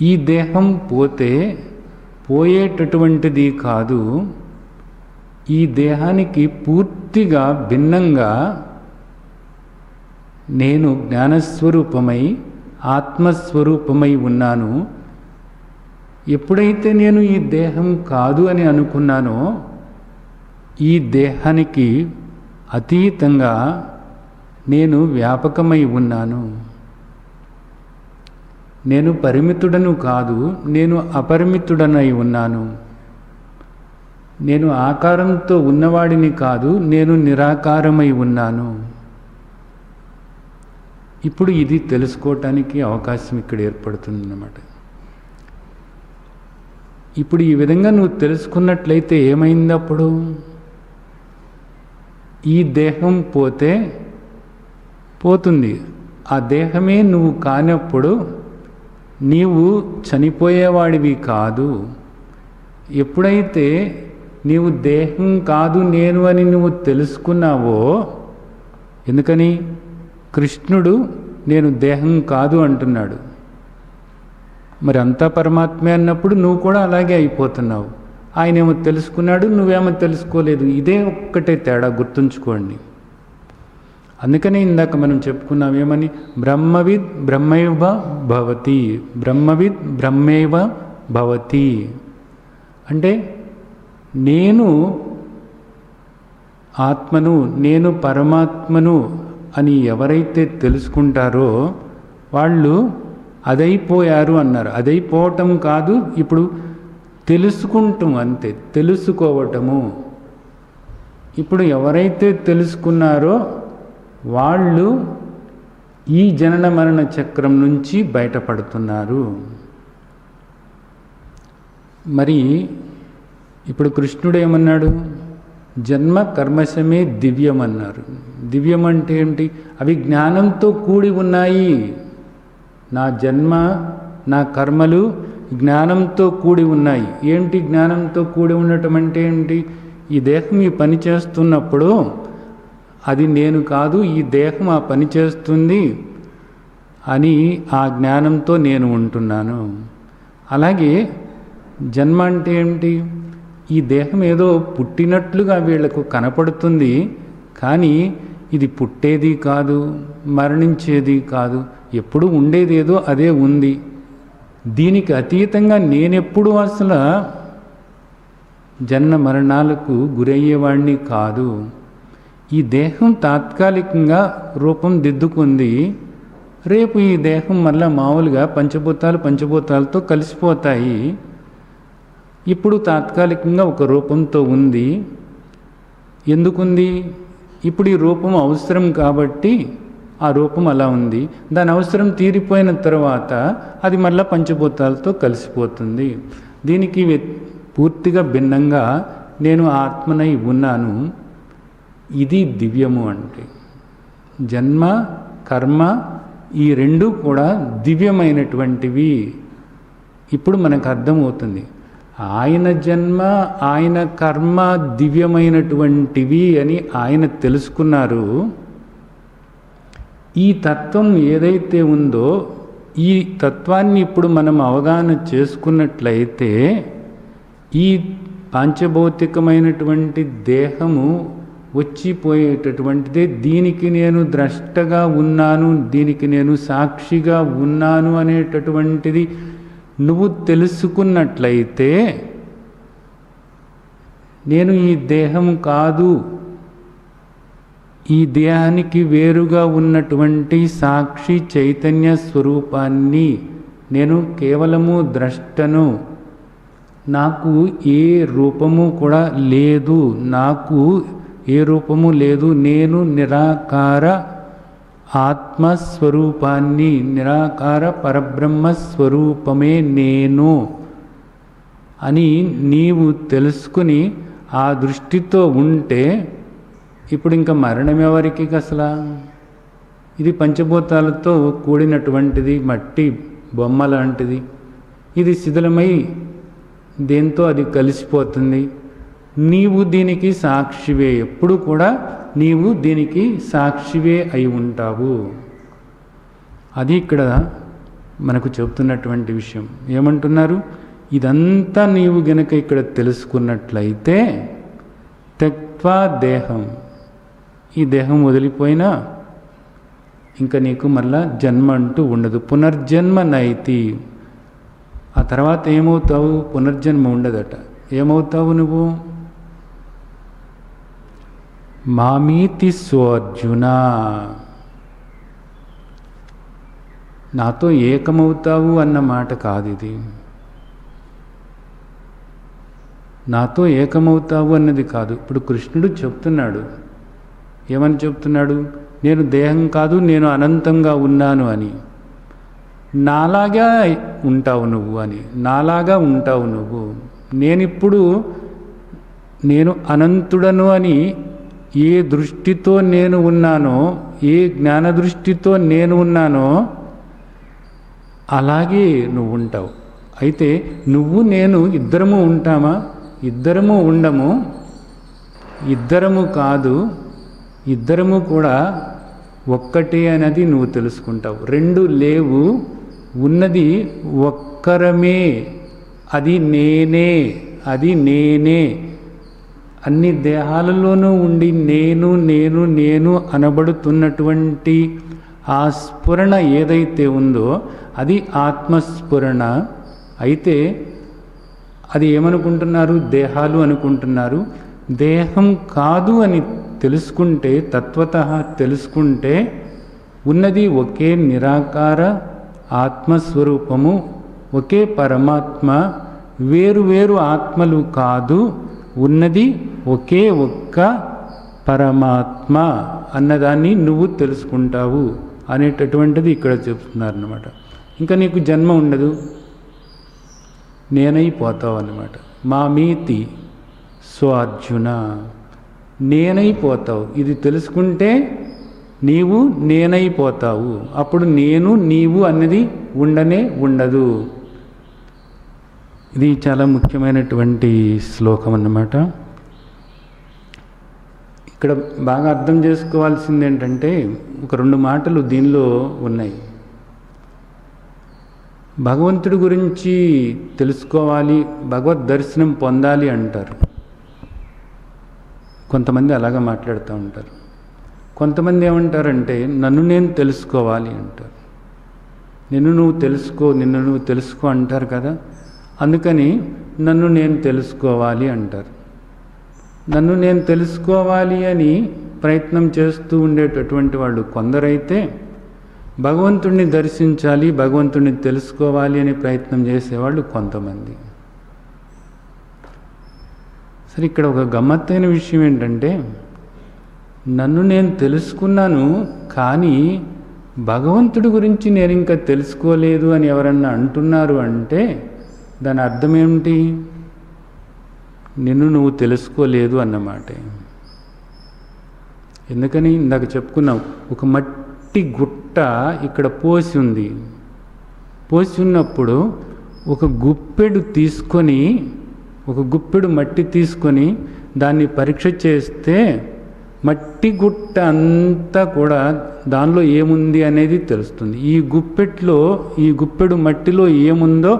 ఈ దేహం పోతే పోయేటటువంటిది కాదు. ఈ దేహానికి పూర్తిగా భిన్నంగా నేను జ్ఞానస్వరూపమై ఆత్మస్వరూపమై ఉన్నాను. ఎప్పుడైతే నేను ఈ దేహం కాదు అని అనుకున్నానో, ఈ దేహానికి అతీతంగా నేను వ్యాపకమై ఉన్నాను. నేను పరిమితుడను కాదు, నేను అపరిమితుడనై ఉన్నాను. నేను ఆకారంతో ఉన్నవాడిని కాదు, నేను నిరాకారమై ఉన్నాను. ఇప్పుడు ఇది తెలుసుకోవటానికి అవకాశం ఇక్కడ ఏర్పడుతుందన్నమాట. ఇప్పుడు ఈ విధంగా నువ్వు తెలుసుకున్నట్లయితే ఏమైంది? అప్పుడు ఈ దేహం పోతే పోతుంది. ఆ దేహమే నువ్వు కానప్పుడు నీవు చనిపోయేవాడివి కాదు. ఎప్పుడైతే నీవు దేహం కాదు నేను అని నువ్వు తెలుసుకున్నావో, ఎందుకని? కృష్ణుడు నేను దేహం కాదు అంటున్నాడు. మరి అంతా పరమాత్మే అన్నప్పుడు నువ్వు కూడా అలాగే అయిపోతున్నావు. ఆయనేమో తెలుసుకున్నాడు, నువ్వేమో తెలుసుకోలేదు. ఇదే ఒక్కటే తేడా, గుర్తుంచుకోండి. అందుకనే ఇందాక మనం చెప్పుకున్నాం ఏమని? బ్రహ్మవిద్ బ్రహ్మైవ భవతి, బ్రహ్మవిద్ బ్రహ్మైవ భవతి. అంటే నేను ఆత్మను, నేను పరమాత్మను అని ఎవరైతే తెలుసుకుంటారో వాళ్ళు అదైపోయారు అన్నారు. అదైపోవటం కాదు, ఇప్పుడు తెలుసుకుంటాం అంతే, తెలుసుకోవటము. ఇప్పుడు ఎవరైతే తెలుసుకున్నారో వాళ్ళు ఈ జనన మరణ చక్రం నుంచి బయటపడుతున్నారు. మరి ఇప్పుడు కృష్ణుడు ఏమన్నాడు? జన్మ కర్మశమే దివ్యం అన్నారు. దివ్యం అంటే ఏంటి? అవి జ్ఞానంతో కూడి ఉన్నాయి. నా జన్మ, నా కర్మలు జ్ఞానంతో కూడి ఉన్నాయి. ఏంటి జ్ఞానంతో కూడి ఉండటం అంటే ఏంటి? ఈ దేహం ఈ పని చేస్తున్నప్పుడు అది నేను కాదు, ఈ దేహం ఆ పని చేస్తుంది అని ఆ జ్ఞానంతో నేను ఉంటున్నాను. అలాగే జన్మ అంటే ఏంటి? ఈ దేహం ఏదో పుట్టినట్లుగా వీళ్లకు కనపడుతుంది, కానీ ఇది పుట్టేది కాదు, మరణించేది కాదు, ఎప్పుడు ఉండేది ఏదో అదే ఉంది. దీనికి అతీతంగా నేనెప్పుడు అసలు జన్మ మరణాలకు గురయ్యేవాడిని కాదు. ఈ దేహం తాత్కాలికంగా రూపం దిద్దుకుంది. రేపు ఈ దేహం మళ్ళా మామూలుగా పంచభూతాలతో కలిసిపోతాయి. ఇప్పుడు తాత్కాలికంగా ఒక రూపంతో ఉంది. ఎందుకుంది? ఇప్పుడు ఈ రూపం అవసరం కాబట్టి ఆ రూపం అలా ఉంది. దాని అవసరం తీరిపోయిన తర్వాత అది మళ్ళీ పంచభూతాలతో కలిసిపోతుంది. దీనికి పూర్తిగా భిన్నంగా నేను ఆత్మనై ఉన్నాను. ఇది దివ్యము అంటే. జన్మ కర్మ ఈ రెండు కూడా దివ్యమైనటువంటివి. ఇప్పుడు మనకు అర్థమవుతుంది, ఆయన జన్మ ఆయన కర్మ దివ్యమైనటువంటివి అని ఆయన తెలుసుకున్నారు. ఈ తత్వం ఏదైతే ఉందో ఈ తత్వాన్ని ఇప్పుడు మనం అవగాహన చేసుకున్నట్లయితే ఈ పాంచభౌతికమైనటువంటి దేహము వచ్చిపోయేటటువంటిదే. దీనికి నేను ద్రష్టగా ఉన్నాను, దీనికి నేను సాక్షిగా ఉన్నాను అనేటటువంటిది నువ్వు తెలుసుకున్నట్లయితే నేను ఈ దేహం కాదు, ఈ దేహానికి వేరుగా ఉన్నటువంటి సాక్షి చైతన్య స్వరూపాన్ని, నేను కేవలము ద్రష్టను, నాకు ఏ రూపము కూడా లేదు, నాకు ఏ రూపము లేదు, నేను నిరాకార ఆత్మస్వరూపాన్ని, నిరాకార పరబ్రహ్మస్వరూపమే నేను అని నీవు తెలుసుకుని ఆ దృష్టితో ఉంటే ఇప్పుడు ఇంకా మరణం ఎవరికి అసలు? ఇది పంచభూతాలతో కూడినటువంటిది, మట్టి బొమ్మ లాంటిది. ఇది శిథిలమై దేంతో అది కలిసిపోతుంది. నీవు దీనికి సాక్షివే, ఎప్పుడు కూడా నీవు దీనికి సాక్షివే అయి ఉంటావు. అది ఇక్కడ మనకు చెబుతున్నటువంటి విషయం. ఏమంటున్నారు? ఇదంతా నీవు గనక ఇక్కడ తెలుసుకున్నట్లయితే త్యక్త్వా దేహం, ఈ దేహం వదిలిపోయినా ఇంకా నీకు మళ్ళా జన్మ అంటూ ఉండదు. పునర్జన్మ నైతి. ఆ తర్వాత ఏమవుతావు? పునర్జన్మ ఉండదట. ఏమవుతావు నువ్వు? మామీతి స్వర్జున, నాతో ఏకమవుతావు అన్న మాట కాదు ఇది. నాతో ఏకమవుతావు అన్నది కాదు. ఇప్పుడు కృష్ణుడు చెప్తున్నాడు, ఏమని చెప్తున్నాడు? నేను దేహం కాదు, నేను అనంతంగా ఉన్నాను అని. నాలాగా ఉంటావు నువ్వు అని, నాలాగా ఉంటావు నువ్వు. నేనిప్పుడు నేను అనంతుడను అని ఏ దృష్టితో నేను ఉన్నానో, ఏ జ్ఞాన దృష్టితో నేను ఉన్నానో అలాగే నువ్వు ఉంటావు. అయితే నువ్వు నేను ఇద్దరము ఉంటామా? ఇద్దరము ఉండము. ఇద్దరము కాదు, ఇద్దరము కూడా ఒక్కటే అనేది నువ్వు తెలుసుకుంటావు. రెండు లేవు, ఉన్నది ఒక్కరమే. అది నేనే, అది నేనే. అన్ని దేహాలలోనూ ఉండి నేను నేను నేను అనబడుతున్నటువంటి ఆ స్ఫురణ ఏదైతే ఉందో అది ఆత్మస్ఫురణ. అయితే అది ఏమనుకుంటున్నారు? దేహాలు అనుకుంటున్నారు. దేహం కాదు అని తెలుసుకుంటే, తత్వతః తెలుసుకుంటే ఉన్నది ఒకే నిరాకార ఆత్మస్వరూపము, ఒకే పరమాత్మ. వేరు వేరు ఆత్మలు కాదు, ఉన్నది ఒకే ఒక్క పరమాత్మ అన్నదాన్ని నువ్వు తెలుసుకుంటావు అనేటటువంటిది ఇక్కడ చెప్తున్నారన్నమాట. ఇంకా నీకు జన్మ ఉండదు, నేనైపోతావు అన్నమాట. మామీతి స్వార్జున, నేనైపోతావు. ఇది తెలుసుకుంటే నీవు నేనైపోతావు. అప్పుడు నేను నీవు అన్నది ఉండనే ఉండదు. ఇది చాలా ముఖ్యమైనటువంటి శ్లోకం అన్నమాట. ఇక్కడ బాగా అర్థం చేసుకోవాల్సింది ఏంటంటే ఒక 2 మాటలు దీనిలో ఉన్నాయి. భగవంతుడి గురించి తెలుసుకోవాలి, భగవద్ దర్శనం పొందాలి అంటారు. కొంతమంది అలాగా మాట్లాడుతూ ఉంటారు. కొంతమంది ఏమంటారంటే నన్ను నేను తెలుసుకోవాలి అంటారు. నిన్ను నువ్వు తెలుసుకో అంటారు కదా, అందుకని నన్ను నేను తెలుసుకోవాలి అంటారు. నన్ను నేను తెలుసుకోవాలి అని ప్రయత్నం చేస్తూ ఉండేటటువంటి వాళ్ళు కొందరైతే, భగవంతుడిని దర్శించాలి, భగవంతుడిని తెలుసుకోవాలి అని ప్రయత్నం చేసేవాళ్ళు కొంతమంది. సరే, ఇక్కడ ఒక గమ్మత్తైన విషయం ఏంటంటే, నన్ను నేను తెలుసుకున్నాను కానీ భగవంతుడి గురించి నేను ఇంకా తెలుసుకోలేదు అని ఎవరన్నా అంటున్నారు అంటే దాని అర్థం ఏమిటి? నిన్ను నువ్వు తెలుసుకోలేదు అన్నమాట. ఎందుకని ఇందాక చెప్పుకున్నావు, ఒక మట్టి గుట్ట ఇక్కడ పోసి ఉంది. పోసి ఉన్నప్పుడు ఒక గుప్పెడు మట్టి తీసుకొని దాన్ని పరీక్ష చేస్తే మట్టి గుట్ట అంతా కూడా దానిలో ఏముంది అనేది తెలుస్తుంది. ఈ గుప్పెడు మట్టిలో ఏముందో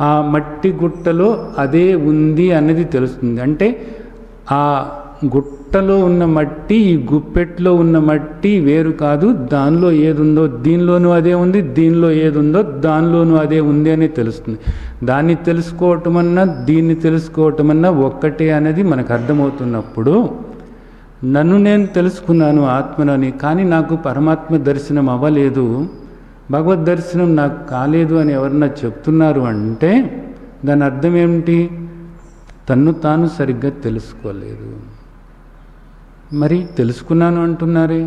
ఆ మట్టి గుట్టలో అదే ఉంది అనేది తెలుస్తుంది. అంటే ఆ గుట్టలో ఉన్న మట్టి, ఈ గుప్పెట్లో ఉన్న మట్టి వేరు కాదు. దానిలో ఏదుందో దీనిలోనూ అదే ఉంది, దీనిలో ఏదుందో దానిలోనూ అదే ఉంది అని తెలుస్తుంది. దాన్ని తెలుసుకోవటమన్నా దీన్ని తెలుసుకోవటమన్నా ఒక్కటే అనేది మనకు అర్థమవుతున్నప్పుడు, నన్ను నేను తెలుసుకున్నాను ఆత్మనని, కానీ నాకు పరమాత్మ దర్శనం అవ్వలేదు, భగవద్ దర్శనం నాకు కాలేదు అని ఎవరన్నా చెప్తున్నారు అంటే దాని అర్థం ఏమిటి? తన్ను తాను సరిగ్గా తెలుసుకోలేదు. మరి తెలుసుకున్నాను అంటున్నారే,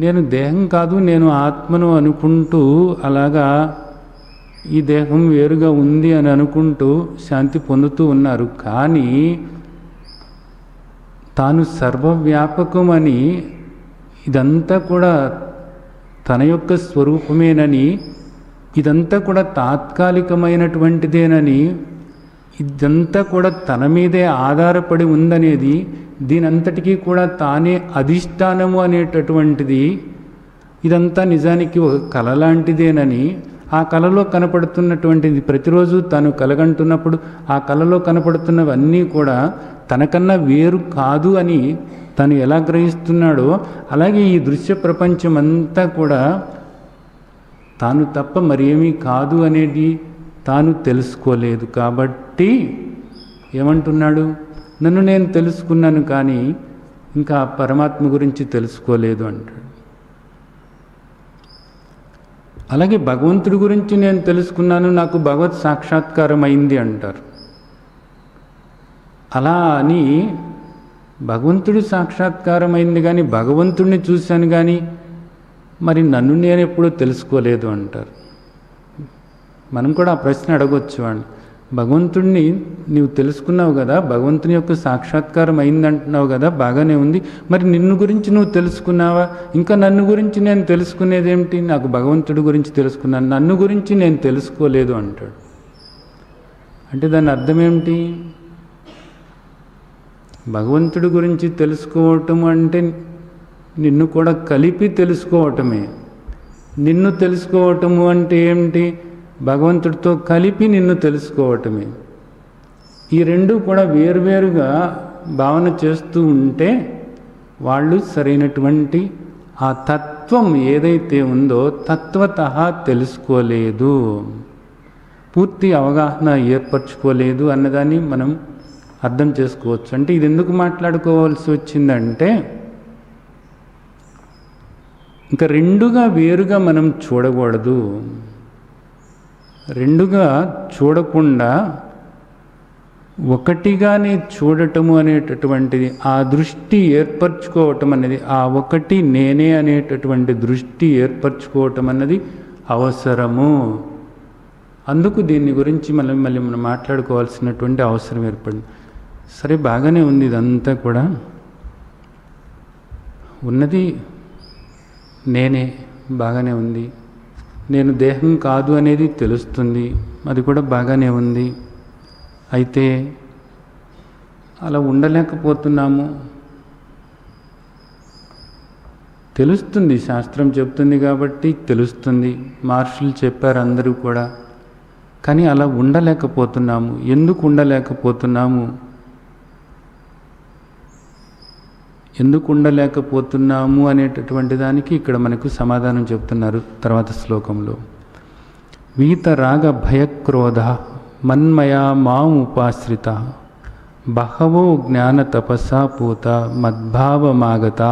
నేను దేహం కాదు నేను ఆత్మను అనుకుంటూ అలాగా ఈ దేహం వేరుగా ఉంది అని అనుకుంటూ శాంతి పొందుతూ ఉన్నారు. కానీ తాను సర్వవ్యాపకమని, ఇదంతా కూడా తన యొక్క స్వరూపమేనని, ఇదంతా కూడా తాత్కాలికమైనటువంటిదేనని, ఇదంతా కూడా తన మీదే ఆధారపడి ఉందనేది, దీనంతటికీ కూడా తానే అధిష్టానము అనేటటువంటిది, ఇదంతా నిజానికి ఒక కళ లాంటిదేనని, ఆ కళలో కనపడుతున్నటువంటిది ప్రతిరోజు తాను కలగంటున్నప్పుడు ఆ కళలో కనపడుతున్నవన్నీ కూడా తనకన్నా వేరు కాదు అని తను ఎలా గ్రహిస్తున్నాడో, అలాగే ఈ దృశ్య ప్రపంచం అంతా కూడా తాను తప్ప మరేమీ కాదు అనేది తాను తెలుసుకోలేదు. కాబట్టి ఏమంటున్నాడు? నన్ను నేను తెలుసుకున్నాను కానీ ఇంకా పరమాత్మ గురించి తెలుసుకోలేదు అంటాడు. అలాగే భగవంతుడి గురించి నేను తెలుసుకున్నాను, నాకు భగవత్ సాక్షాత్కారం అయింది అంటారు. అలా అని భగవంతుడి సాక్షాత్కారం అయింది కానీ భగవంతుడిని చూశాను కానీ మరి నన్ను నేను ఎప్పుడూ తెలుసుకోలేదు అంటారు. మనం కూడా ఆ ప్రశ్న అడగొచ్చు వాడిని, భగవంతుడిని నీవు తెలుసుకున్నావు కదా, భగవంతుని యొక్క సాక్షాత్కారం అయిందంటున్నావు కదా, బాగానే ఉంది, మరి నిన్ను గురించి నువ్వు తెలుసుకున్నావా? ఇంకా నన్ను గురించి నేను తెలుసుకునేదేమిటి? నాకు భగవంతుడి గురించి తెలుసుకున్నాను, నన్ను గురించి నేను తెలుసుకోలేదు అంటాడు. అంటే దాని అర్థం ఏమిటి? భగవంతుడి గురించి తెలుసుకోవటం అంటే నిన్ను కూడా కలిపి తెలుసుకోవటమే. నిన్ను తెలుసుకోవటము అంటే ఏమిటి? భగవంతుడితో కలిపి నిన్ను తెలుసుకోవటమే. ఈ రెండు కూడా వేరువేరుగా భావన చేస్తూ ఉంటే వాళ్ళు సరైనటువంటి ఆ తత్వం ఏదైతే ఉందో తత్వతః తెలుసుకోలేదు, పూర్తి అవగాహన ఏర్పరచుకోలేదు అన్నదాన్ని మనం అర్థం చేసుకోవచ్చు. అంటే ఇది ఎందుకు మాట్లాడుకోవాల్సి వచ్చిందంటే, ఇంకా రెండుగా వేరుగా మనం చూడకూడదు. రెండుగా చూడకుండా ఒకటిగానే చూడటము అనేటటువంటిది, ఆ దృష్టి ఏర్పరచుకోవటం అనేది, ఆ ఒకటి నేనే అనేటటువంటి దృష్టి ఏర్పరచుకోవటం అన్నది అవసరము. అందుకు దీని గురించి మళ్ళీ మనం మాట్లాడుకోవాల్సినటువంటి అవసరం ఏర్పడింది. సరే, బాగానే ఉంది ఇదంతా కూడా. ఉన్నది నేనే, బాగానే ఉంది. నేను దేహం కాదు అనేది తెలుస్తుంది, అది కూడా బాగానే ఉంది. అయితే అలా ఉండలేకపోతున్నాము. తెలుస్తుంది, శాస్త్రం చెప్తుంది కాబట్టి తెలుస్తుంది, మహర్షులు చెప్పారు అందరూ కూడా. కానీ అలా ఉండలేకపోతున్నాము. ఎందుకు ఉండలేకపోతున్నాము? ఎందుకు ఉండలేకపోతున్నాము అనేటటువంటి దానికి ఇక్కడ మనకు సమాధానం చెప్తున్నారు తర్వాత శ్లోకంలో. వీతరాగ భయక్రోధ మన్మయా మాముపాశ్రిత బహవో జ్ఞాన తపస్సా పూత మద్భావమాగతా.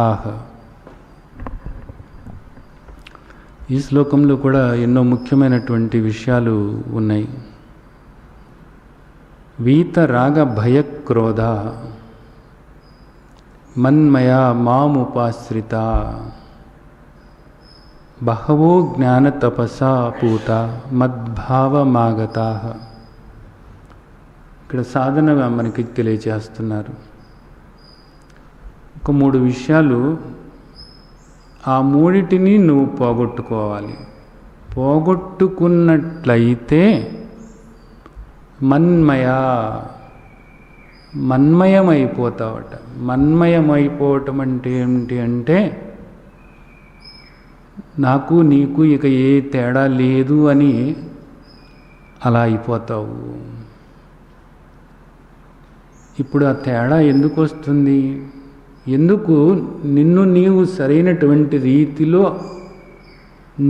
ఈ శ్లోకంలో కూడా ఎన్నో ముఖ్యమైనటువంటి విషయాలు ఉన్నాయి. వీతరాగ భయక్రోధ మన్మయా మాముపాశ్రిత బహవో జ్ఞాన తపస్సా పూత మద్భావమాగతా. ఇక్కడ సాధనగా మనకి తెలియజేస్తున్నారు. ఒక 3 విషయాలు, ఆ 3టిని నువ్వు పోగొట్టుకోవాలి. పోగొట్టుకున్నట్లయితే మన్మయమైపోతావట. మన్మయమైపోవటం అంటే ఏమిటి అంటే, నాకు నీకు ఇక ఏ తేడా లేదు అని అలా అయిపోతావు. ఇప్పుడు ఆ తేడా ఎందుకు వస్తుంది? ఎందుకు నిన్ను నీవు సరైనటువంటి రీతిలో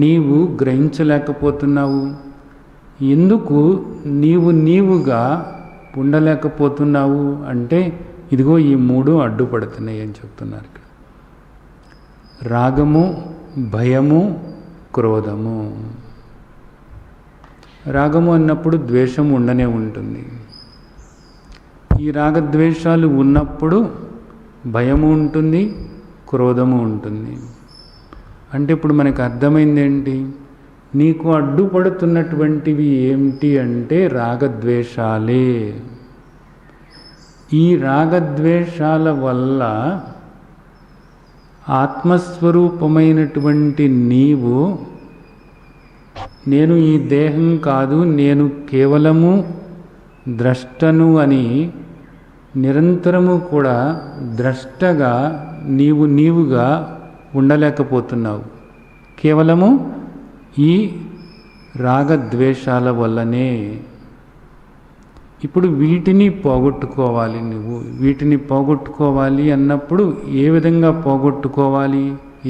నీవు గ్రహించలేకపోతున్నావు? ఎందుకు నీవుగా ఉండలేకపోతున్నావు అంటే, ఇదిగో ఈ 3 అడ్డుపడుతున్నాయి అని చెప్తున్నారు ఇక్కడ. రాగము, భయము, క్రోధము. రాగము అన్నప్పుడు ద్వేషం ఉండనే ఉంటుంది. ఈ రాగద్వేషాలు ఉన్నప్పుడు భయము ఉంటుంది, క్రోధము ఉంటుంది. అంటే ఇప్పుడు మనకు అర్థమైంది ఏంటి? నీకు అడ్డుపడుతున్నటువంటివి ఏమిటి అంటే రాగద్వేషాలే. ఈ రాగద్వేషాల వల్ల ఆత్మస్వరూపమైనటువంటి నీవు, నేను ఈ దేహం కాదు, నేను కేవలము ద్రష్టను అని నిరంతరము కూడా ద్రష్టగా నీవుగా ఉండలేకపోతున్నావు. కేవలము ఈ రాగద్వేషాల వల్లనే. ఇప్పుడు వీటిని పోగొట్టుకోవాలి. నువ్వు వీటిని పోగొట్టుకోవాలి అన్నప్పుడు ఏ విధంగా పోగొట్టుకోవాలి?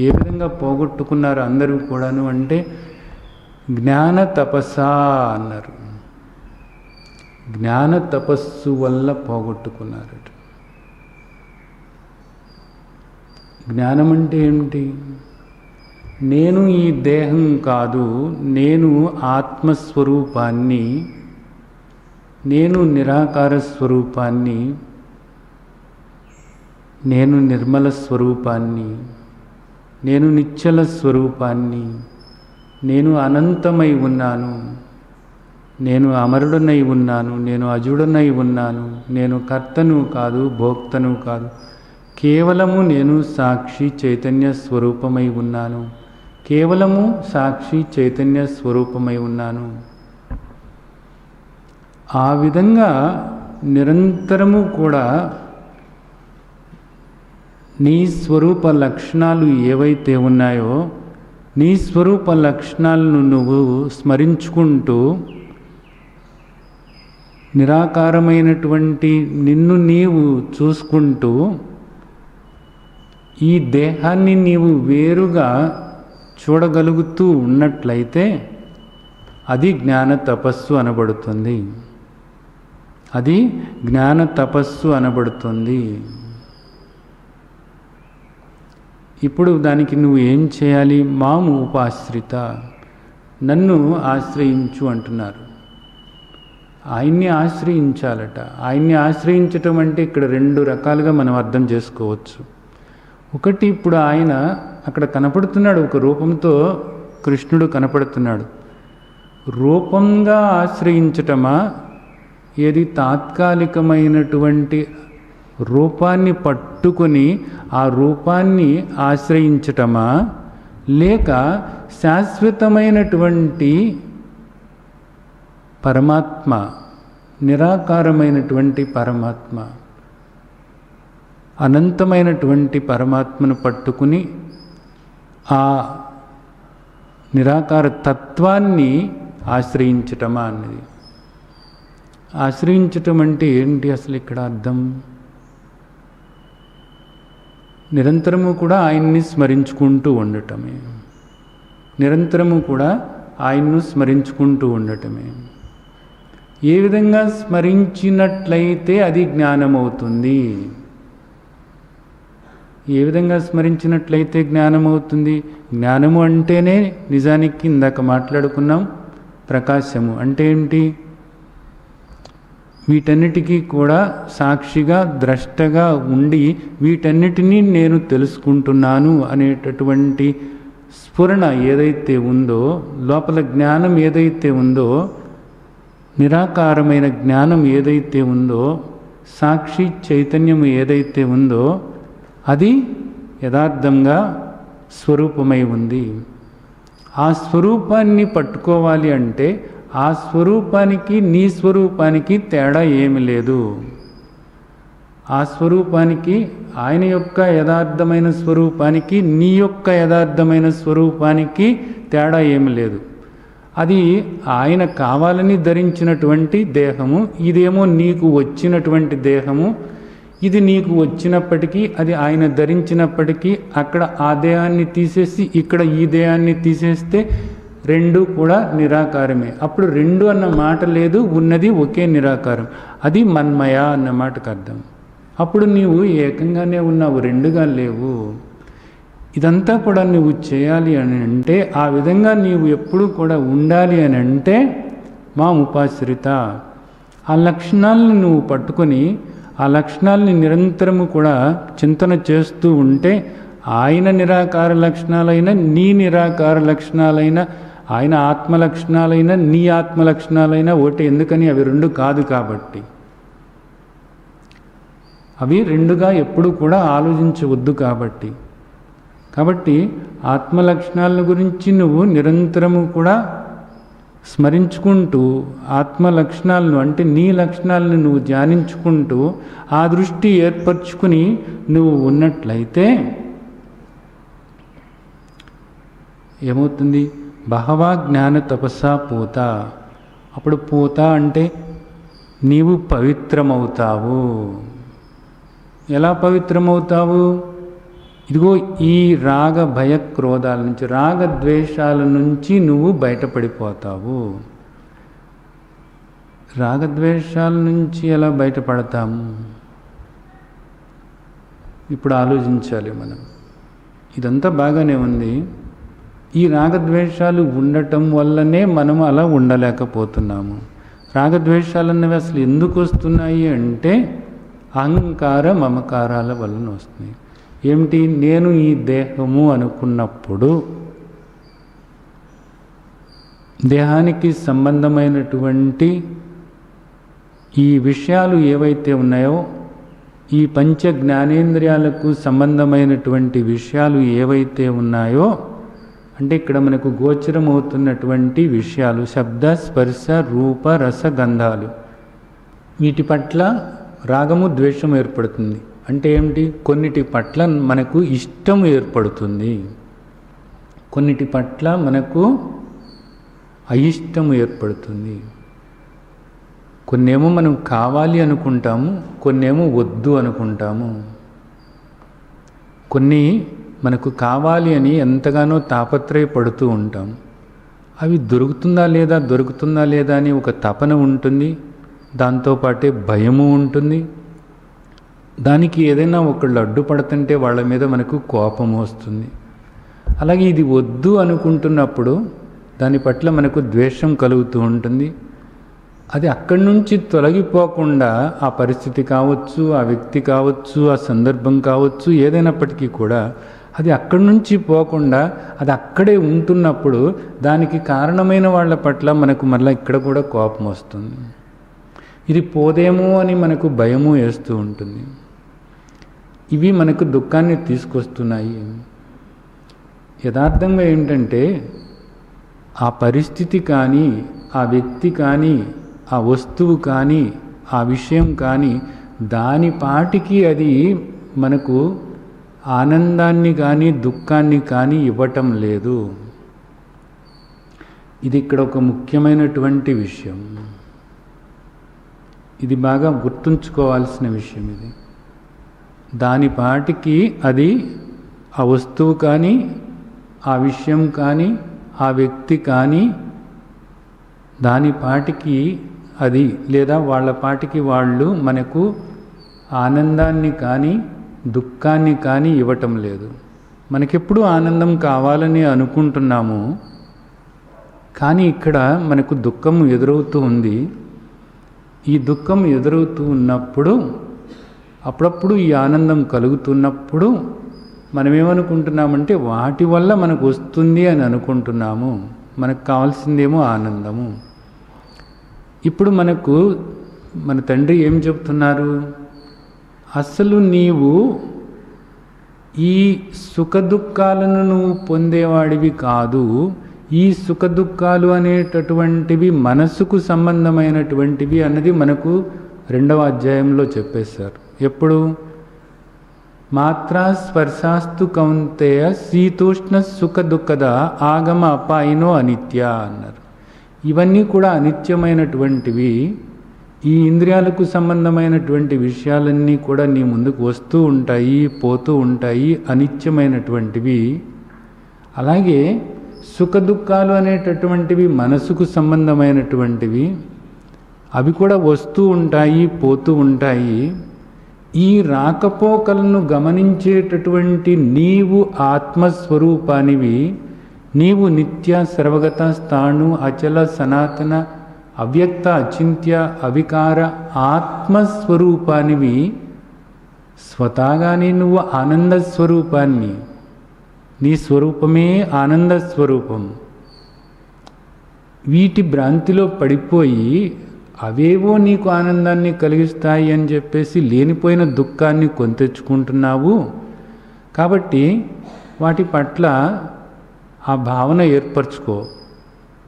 ఏ విధంగా పోగొట్టుకున్నారు అందరూ కూడాను అంటే, జ్ఞాన తపస్సా అన్నారు. జ్ఞాన తపస్సు వల్ల పోగొట్టుకున్నారు. జ్ఞానం అంటే ఏమిటి? నేను ఈ దేహం కాదు, నేను ఆత్మస్వరూపాన్ని, నేను నిరాకార స్వరూపాన్ని, నేను నిర్మల స్వరూపాన్ని, నేను నిశ్చల స్వరూపాన్ని, నేను అనంతమై ఉన్నాను, నేను అమరుడనై ఉన్నాను, నేను అజుడనై ఉన్నాను, నేను కర్తను కాదు, భోక్తను కాదు, కేవలము నేను సాక్షి చైతన్య స్వరూపమై ఉన్నాను, కేవలము సాక్షి చైతన్య స్వరూపమై ఉన్నాను. ఆ విధంగా నిరంతరము కూడా నీ స్వరూప లక్షణాలు ఏవైతే ఉన్నాయో, నీ స్వరూప లక్షణాలను నువ్వు స్మరించుకుంటూ నిరాకారమైనటువంటి నిన్ను నీవు చూసుకుంటూ ఈ దేహాన్ని నీవు వేరుగా చూడగలుగుతూ ఉన్నట్లయితే అది జ్ఞాన తపస్సు అనబడుతుంది. అది జ్ఞాన తపస్సు అనబడుతుంది. ఇప్పుడు దానికి నువ్వు ఏం చేయాలి? మాము ఉపాశ్రిత, నన్ను ఆశ్రయించు అంటున్నారు. ఆయన్ని ఆశ్రయించాలట. ఆయన్ని ఆశ్రయించటం అంటే ఇక్కడ 2 రకాలుగా మనం అర్థం చేసుకోవచ్చు. ఒకటి, ఇప్పుడు ఆయన అక్కడ కనపడుతున్నాడు, ఒక రూపంతో కృష్ణుడు కనపడుతున్నాడు. రూపంగా ఆశ్రయించటమా, ఏది తాత్కాలికమైనటువంటి రూపాన్ని పట్టుకొని ఆ రూపాన్ని ఆశ్రయించటమా, లేక శాశ్వతమైనటువంటి పరమాత్మ, నిరాకారమైనటువంటి పరమాత్మ, అనంతమైనటువంటి పరమాత్మను పట్టుకుని ఆ నిరాకార తత్వాన్ని ఆశ్రయించటమా అన్నది. ఆశ్రయించటం అంటే ఏంటి అసలు ఇక్కడ అర్థం? నిరంతరము కూడా ఆయన్ని స్మరించుకుంటూ ఉండటమే, నిరంతరము కూడా ఆయన్ను స్మరించుకుంటూ ఉండటమే. ఏ విధంగా స్మరించినట్లయితే అది జ్ఞానమవుతుంది? ఏ విధంగా స్మరించినట్లయితే జ్ఞానమవుతుంది? జ్ఞానము అంటేనే నిజానికి ఇందాక మాట్లాడుకున్నాం, ప్రకాశము అంటే ఏంటి? వీటన్నిటికీ కూడా సాక్షిగా ద్రష్టగా ఉండి వీటన్నిటినీ నేను తెలుసుకుంటున్నాను అనేటటువంటి స్ఫురణ ఏదైతే ఉందో, లోపల జ్ఞానం ఏదైతే ఉందో, నిరాకారమైన జ్ఞానం ఏదైతే ఉందో, సాక్షి చైతన్యం ఏదైతే ఉందో, అది యథార్థంగా స్వరూపమై ఉంది. ఆ స్వరూపాన్ని పట్టుకోవాలి అంటే ఆ స్వరూపానికి నీ స్వరూపానికి తేడా ఏమి లేదు. ఆ స్వరూపానికి, ఆయన యొక్క యథార్థమైన స్వరూపానికి నీ యొక్క యథార్థమైన స్వరూపానికి తేడా ఏమి లేదు. అది ఆయన కావాలని ధరించినటువంటి దేహము, ఇదేమో నీకు వచ్చినటువంటి దేహము. ఇది నీకు వచ్చినప్పటికీ, అది ఆయన ధరించినప్పటికీ, అక్కడ ఆ దేహాన్ని తీసేసి ఇక్కడ ఈ దేహాన్ని తీసేస్తే రెండు కూడా నిరాకారమే. అప్పుడు రెండు అన్న మాట లేదు, ఉన్నది ఒకే నిరాకారం. అది మన్మయ అన్న మాటకు అర్థం. అప్పుడు నీవు ఏకంగానే ఉన్నావు, రెండుగా లేవు. ఇదంతా కూడా నువ్వు చేయాలి అని అంటే, ఆ విధంగా నీవు ఎప్పుడు కూడా ఉండాలి అని అంటే మా ఉపాశ్రిత, ఆ లక్షణాలను నువ్వు పట్టుకొని ఆ లక్షణాలని నిరంతరము కూడా చింతన చేస్తూ ఉంటే, ఆయన నిరాకార లక్షణాలైన నీ నిరాకార లక్షణాలైన, ఆయన ఆత్మ లక్షణాలైన నీ ఆత్మ లక్షణాలైన ఒకటి. ఎందుకని? అవి రెండు కాదు కాబట్టి. అవి రెండుగా ఎప్పుడు కూడా ఆలోచించవద్దు కాబట్టి. కాబట్టి ఆత్మ లక్షణాల గురించి నువ్వు నిరంతరము కూడా స్మరించుకుంటూ, ఆత్మ లక్షణాలను అంటే నీ లక్షణాలను నువ్వు ధ్యానించుకుంటూ ఆ దృష్టి ఏర్పరచుకుని నువ్వు ఉన్నట్లయితే ఏమవుతుంది? బహవా జ్ఞాన తపస్సా పూత. అప్పుడు పూత అంటే నీవు పవిత్రమవుతావు. ఎలా పవిత్రమవుతావు? ఇదిగో ఈ రాగ భయ క్రోధాల నుంచి, రాగద్వేషాల నుంచి నువ్వు బయటపడిపోతావు. రాగద్వేషాల నుంచి ఎలా బయటపడతాము? ఇప్పుడు ఆలోచించాలి మనం. ఇదంతా బాగానే ఉంది. ఈ రాగద్వేషాలు ఉండటం వల్లనే మనం అలా ఉండలేకపోతున్నాము. రాగద్వేషాలు అన్నవి అసలు ఎందుకు వస్తున్నాయి అంటే అహంకార మమకారాల వలన వస్తున్నాయి. ఏమిటి? నేను ఈ దేహము అనుకున్నప్పుడు దేహానికి సంబంధమైనటువంటి ఈ విషయాలు ఏవైతే ఉన్నాయో, ఈ పంచ జ్ఞానేంద్రియాలకు సంబంధమైనటువంటి విషయాలు ఏవైతే ఉన్నాయో, అంటే ఇక్కడ మనకు గోచరమవుతున్నటువంటి విషయాలు శబ్ద, స్పర్శ, రూప, రస, గంధాలు, వీటి పట్ల రాగము ద్వేషం ఏర్పడుతుంది. అంటే ఏమిటి? కొన్నిటి పట్ల మనకు ఇష్టం ఏర్పడుతుంది, కొన్నిటి పట్ల మనకు అయిష్టం ఏర్పడుతుంది. కొన్నేమో మనం కావాలి అనుకుంటాము, కొన్నేమో వద్దు అనుకుంటాము. కొన్ని మనకు కావాలి అని ఎంతగానో తాపత్రయపడుతూ ఉంటాం. అవి దొరుకుతుందా లేదా అని ఒక తపన ఉంటుంది. దాంతోపాటే భయము ఉంటుంది. దానికి ఏదైనా ఒకళ్ళు అడ్డుపడుతుంటే వాళ్ళ మీద మనకు కోపం వస్తుంది. అలాగే ఇది వద్దు అనుకుంటున్నప్పుడు దాని పట్ల మనకు ద్వేషం కలుగుతూ ఉంటుంది. అది అక్కడి నుంచి తొలగిపోకుండా, ఆ పరిస్థితి కావచ్చు, ఆ వ్యక్తి కావచ్చు, ఆ సందర్భం కావచ్చు, ఏదైనప్పటికీ కూడా అది అక్కడి నుంచి పోకుండా అది అక్కడే ఉంటున్నప్పుడు దానికి కారణమైన వాళ్ళ పట్ల మనకు మళ్ళీ ఇక్కడ కూడా కోపం వస్తుంది. ఇది పోదేమో అని మనకు భయము వేస్తూ ఉంటుంది. ఇవి మనకు దుఃఖాన్ని తీసుకొస్తున్నాయి. యథార్థంగా ఏంటంటే ఆ పరిస్థితి కానీ, ఆ వ్యక్తి కానీ, ఆ వస్తువు కానీ, ఆ విషయం కానీ దాని పాటికి అది మనకు ఆనందాన్ని కానీ దుఃఖాన్ని కానీ ఇవ్వటం లేదు. ఇది ఇక్కడ ఒక ముఖ్యమైనటువంటి విషయం. ఇది బాగా గుర్తుంచుకోవాల్సిన విషయం. ఇది దాని పాటికి అది ఆ వస్తువు కానీ, ఆ విషయం కానీ, ఆ వ్యక్తి కానీ దాని పాటికి అది లేదా వాళ్ళ పాటికి వాళ్ళు మనకు ఆనందాన్ని కానీ దుఃఖాన్ని కానీ ఇవ్వటం లేదు. మనకెప్పుడు ఆనందం కావాలని అనుకుంటున్నాము, కానీ ఇక్కడ మనకు దుఃఖం ఎదురవుతూ ఉంది. ఈ దుఃఖం ఎదురవుతూ ఉన్నప్పుడు అప్పుడప్పుడు ఈ ఆనందం కలుగుతున్నప్పుడు మనం ఏమనుకుంటున్నామంటే వాటి వల్ల మనకు వస్తుంది అని అనుకుంటున్నాము. మనకు కావాల్సిందేమో ఆనందము. ఇప్పుడు మనకు మన తండ్రి ఏం చెప్తున్నారు? అసలు నీవు ఈ సుఖదుఖాలను నువ్వు పొందేవాడివి కాదు. ఈ సుఖదుఖాలు అనేటటువంటివి మనసుకు సంబంధమైనటువంటివి అన్నది మనకు 2వ అధ్యాయంలో చెప్పేశారు. ఎప్పుడు? మాత్రా స్పర్శాస్తు కౌంతేయ శీతోష్ణ సుఖ దుఃఖద ఆగమ అపాయినో అనిత్య అన్నారు. ఇవన్నీ కూడా అనిత్యమైనటువంటివి. ఈ ఇంద్రియాలకు సంబంధమైనటువంటి విషయాలన్నీ కూడా నీ ముందుకు వస్తూ ఉంటాయి, పోతూ ఉంటాయి, అనిత్యమైనటువంటివి. అలాగే సుఖ దుఃఖాలు అనేటటువంటివి మనసుకు సంబంధమైనటువంటివి. అవి కూడా వస్తూ ఉంటాయి, పోతూ ఉంటాయి. ఈ రాకపోకలను గమనించేటటువంటి నీవు ఆత్మస్వరూపానివి. నీవు నిత్య సర్వగత స్థాణు అచల సనాతన అవ్యక్త అచింత్య అవికార ఆత్మస్వరూపానివి. స్వతహాగానే నువ్వు ఆనంద స్వరూపాన్ని. నీ స్వరూపమే ఆనంద స్వరూపం. వీటి భ్రాంతిలో పడిపోయి అవేవో నీకు ఆనందాన్ని కలిగిస్తాయి అని చెప్పేసి లేనిపోయిన దుఃఖాన్ని కొంతెచ్చుకుంటున్నావు. కాబట్టి వాటి పట్ల ఆ భావన ఏర్పరచుకో.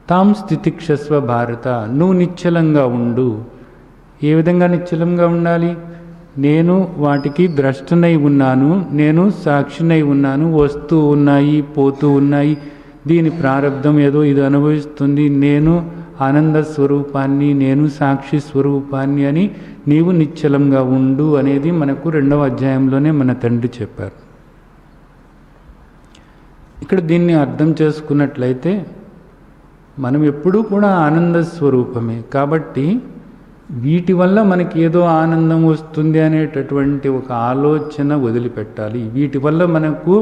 తాం స్థితిక్షస్వ భారత, నువ్వు నిశ్చలంగా ఉండు. ఏ విధంగా నిశ్చలంగా ఉండాలి? నేను వాటికి ద్రష్టనై ఉన్నాను, నేను సాక్షినై ఉన్నాను, వస్తూ ఉన్నాయి, పోతూ ఉన్నాయి, దీని ప్రారంధం ఏదో ఇది అనుభవిస్తుంది, నేను ఆనంద స్వరూపాన్ని, నేను సాక్షి స్వరూపాన్ని అని నీవు నిశ్చలంగా ఉండు అనేది మనకు 2వ అధ్యాయంలోనే మన తండ్రి చెప్పారు. ఇక్కడ దీన్ని అర్థం చేసుకున్నట్లయితే మనం ఎప్పుడూ కూడా ఆనంద స్వరూపమే. కాబట్టి వీటి వల్ల మనకి ఏదో ఆనందం వస్తుంది అనేటటువంటి ఒక ఆలోచన వదిలిపెట్టాలి. వీటి వల్ల మనకు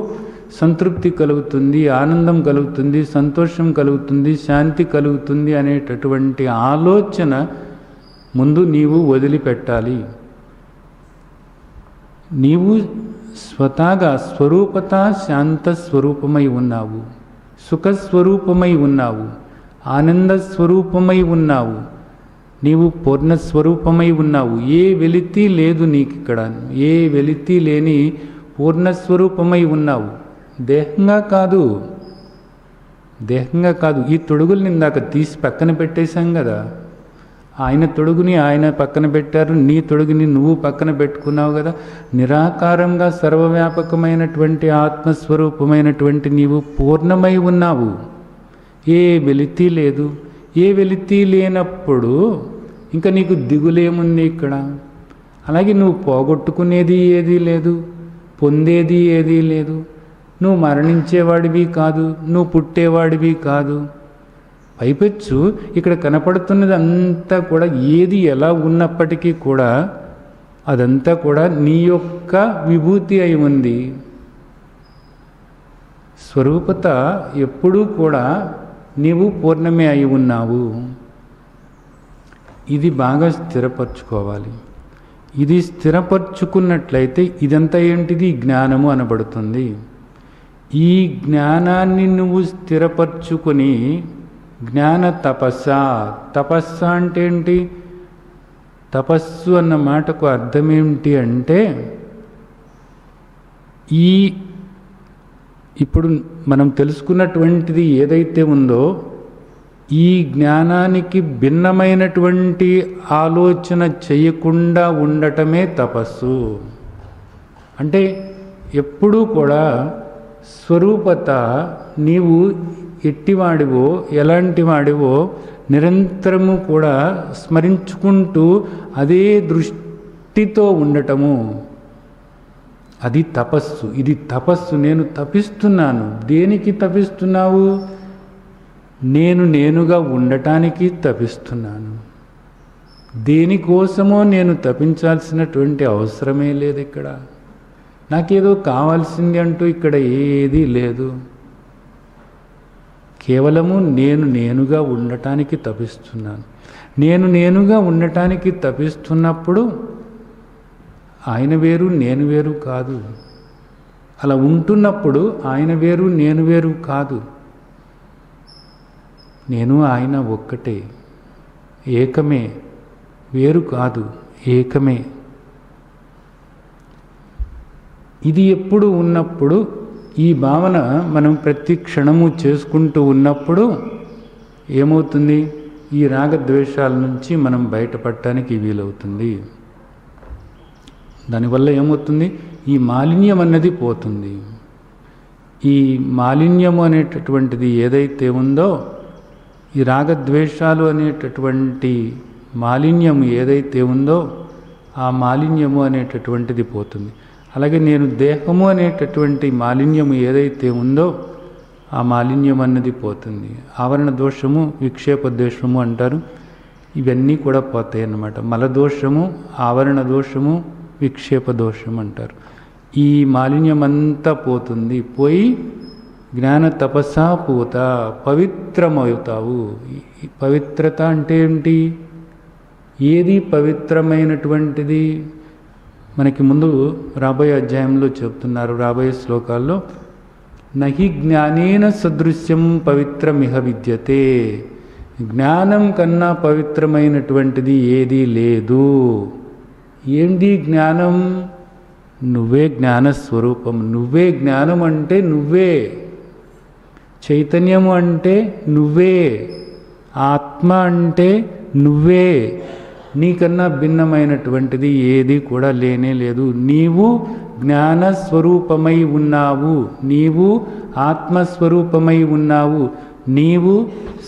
సంతృప్తి కలుగుతుంది, ఆనందం కలుగుతుంది, సంతోషం కలుగుతుంది, శాంతి కలుగుతుంది అనేటటువంటి ఆలోచన ముందు నీవు వదిలిపెట్టాలి. నీవు స్వతహాగా స్వరూపత శాంత స్వరూపమై ఉన్నావు, సుఖస్వరూపమై ఉన్నావు, ఆనంద స్వరూపమై ఉన్నావు, నీవు పూర్ణస్వరూపమై ఉన్నావు. ఏ వెలితి లేదు నీకు ఇక్కడ. ఏ వెలితి లేని పూర్ణస్వరూపమై ఉన్నావు. దేహంగా కాదు, దేహంగా కాదు. ఈ తొడుగుల్ని ఇందాక తీసి పక్కన పెట్టేశాం కదా. ఆయన తొడుగుని ఆయన పక్కన పెట్టారు, నీ తొడుగుని నువ్వు పక్కన పెట్టుకున్నావు కదా. నిరాకారంగా సర్వవ్యాపకమైనటువంటి ఆత్మస్వరూపమైనటువంటి నీవు పూర్ణమై ఉన్నావు. ఏ వెలితి లేదు. ఏ వెలితి లేనప్పుడు ఇంకా నీకు దిగులేముంది ఇక్కడ? అలాగే నువ్వు పోగొట్టుకునేది ఏదీ లేదు, పొందేది ఏదీ లేదు. నువ్వు మరణించేవాడివి కాదు, నువ్వు పుట్టేవాడివి కాదు. పైపెచ్చు ఇక్కడ కనపడుతున్నది అంతా కూడా ఏది ఎలా ఉన్నప్పటికీ కూడా అదంతా కూడా నీ యొక్క విభూతి అయి ఉంది. స్వరూపత ఎప్పుడూ కూడా నీవు పూర్ణమే అయి ఉన్నావు. ఇది బాగా స్థిరపరచుకోవాలి. ఇది స్థిరపరచుకున్నట్లయితే ఇదంతా ఏంటిది? జ్ఞానము అనబడుతుంది. ఈ జ్ఞానాన్ని నువ్వు స్థిరపరచుకొని జ్ఞాన తపస్స. తపస్స అంటే ఏంటి? తపస్సు అన్న మాటకు అర్థం ఏమిటి అంటే ఇప్పుడు మనం తెలుసుకున్నటువంటిది ఏదైతే ఉందో ఈ జ్ఞానానికి భిన్నమైనటువంటి ఆలోచన చేయకుండా ఉండటమే తపస్సు. అంటే ఎప్పుడూ కూడా స్వరూపత నీవు ఎట్టివాడివో ఎలాంటి వాడివో నిరంతరము కూడా స్మరించుకుంటూ అదే దృష్టితో ఉండటము, అది తపస్సు. ఇది తపస్సు. నేను తపిస్తున్నాను. దేనికి తపిస్తున్నావు? నేనుగా ఉండటానికి తపిస్తున్నాను. దేనికోసమో నేను తపించాల్సినటువంటి అవసరమే లేదు. ఇక్కడ నాకేదో కావాల్సింది అంటూ ఇక్కడ ఏదీ లేదు. కేవలము నేనుగా ఉండటానికి తపిస్తున్నాను. నేనుగా ఉండటానికి తపిస్తున్నప్పుడు ఆయన వేరు నేను వేరు కాదు. అలా ఉంటున్నప్పుడు ఆయన వేరు నేను వేరు కాదు. నేను ఆయన ఒక్కటే, ఏకమే, వేరు కాదు, ఏకమే. ఇది ఎప్పుడు ఉన్నప్పుడు, ఈ భావన మనం ప్రతి క్షణము చేసుకుంటూ ఉన్నప్పుడు ఏమవుతుంది? ఈ రాగద్వేషాల నుంచి మనం బయటపడటానికి వీలవుతుంది. దానివల్ల ఏమవుతుంది? ఈ మాలిన్యం అన్నది పోతుంది. ఈ మాలిన్యము అనేటటువంటిది ఏదైతే ఉందో, ఈ రాగద్వేషాలు అనేటటువంటి మాలిన్యము ఏదైతే ఉందో ఆ మాలిన్యము అనేటటువంటిది పోతుంది. అలాగే నేను దేహము అనేటటువంటి మాలిన్యము ఏదైతే ఉందో ఆ మాలిన్యం అన్నది పోతుంది. ఆవరణ దోషము, విక్షేప దోషము అంటారు. ఇవన్నీ కూడా పోతాయి అన్నమాట. మలదోషము, ఆవరణ దోషము, విక్షేప దోషం అంటారు. ఈ మాలిన్యం అంతా పోతుంది. పోయి జ్ఞాన తపస్సా పూత, పవిత్రమవుతావు. పవిత్రత అంటే ఏంటి? ఏది పవిత్రమైనటువంటిది? మనకి ముందు రాబోయే అధ్యాయంలో చెప్తున్నారు, రాబోయే శ్లోకాల్లో, నహి జ్ఞానేన సదృశ్యం పవిత్రమిహ విద్యతే. జ్ఞానం కన్నా పవిత్రమైనటువంటిది ఏదీ లేదు. ఏంటి జ్ఞానం? నువ్వే జ్ఞానస్వరూపం. నువ్వే జ్ఞానం అంటే నువ్వే. చైతన్యము అంటే నువ్వే. ఆత్మ అంటే నువ్వే. నీకన్నా భిన్నమైనటువంటిది ఏది కూడా లేనే లేదు. నీవు జ్ఞానస్వరూపమై ఉన్నావు. నీవు ఆత్మస్వరూపమై ఉన్నావు. నీవు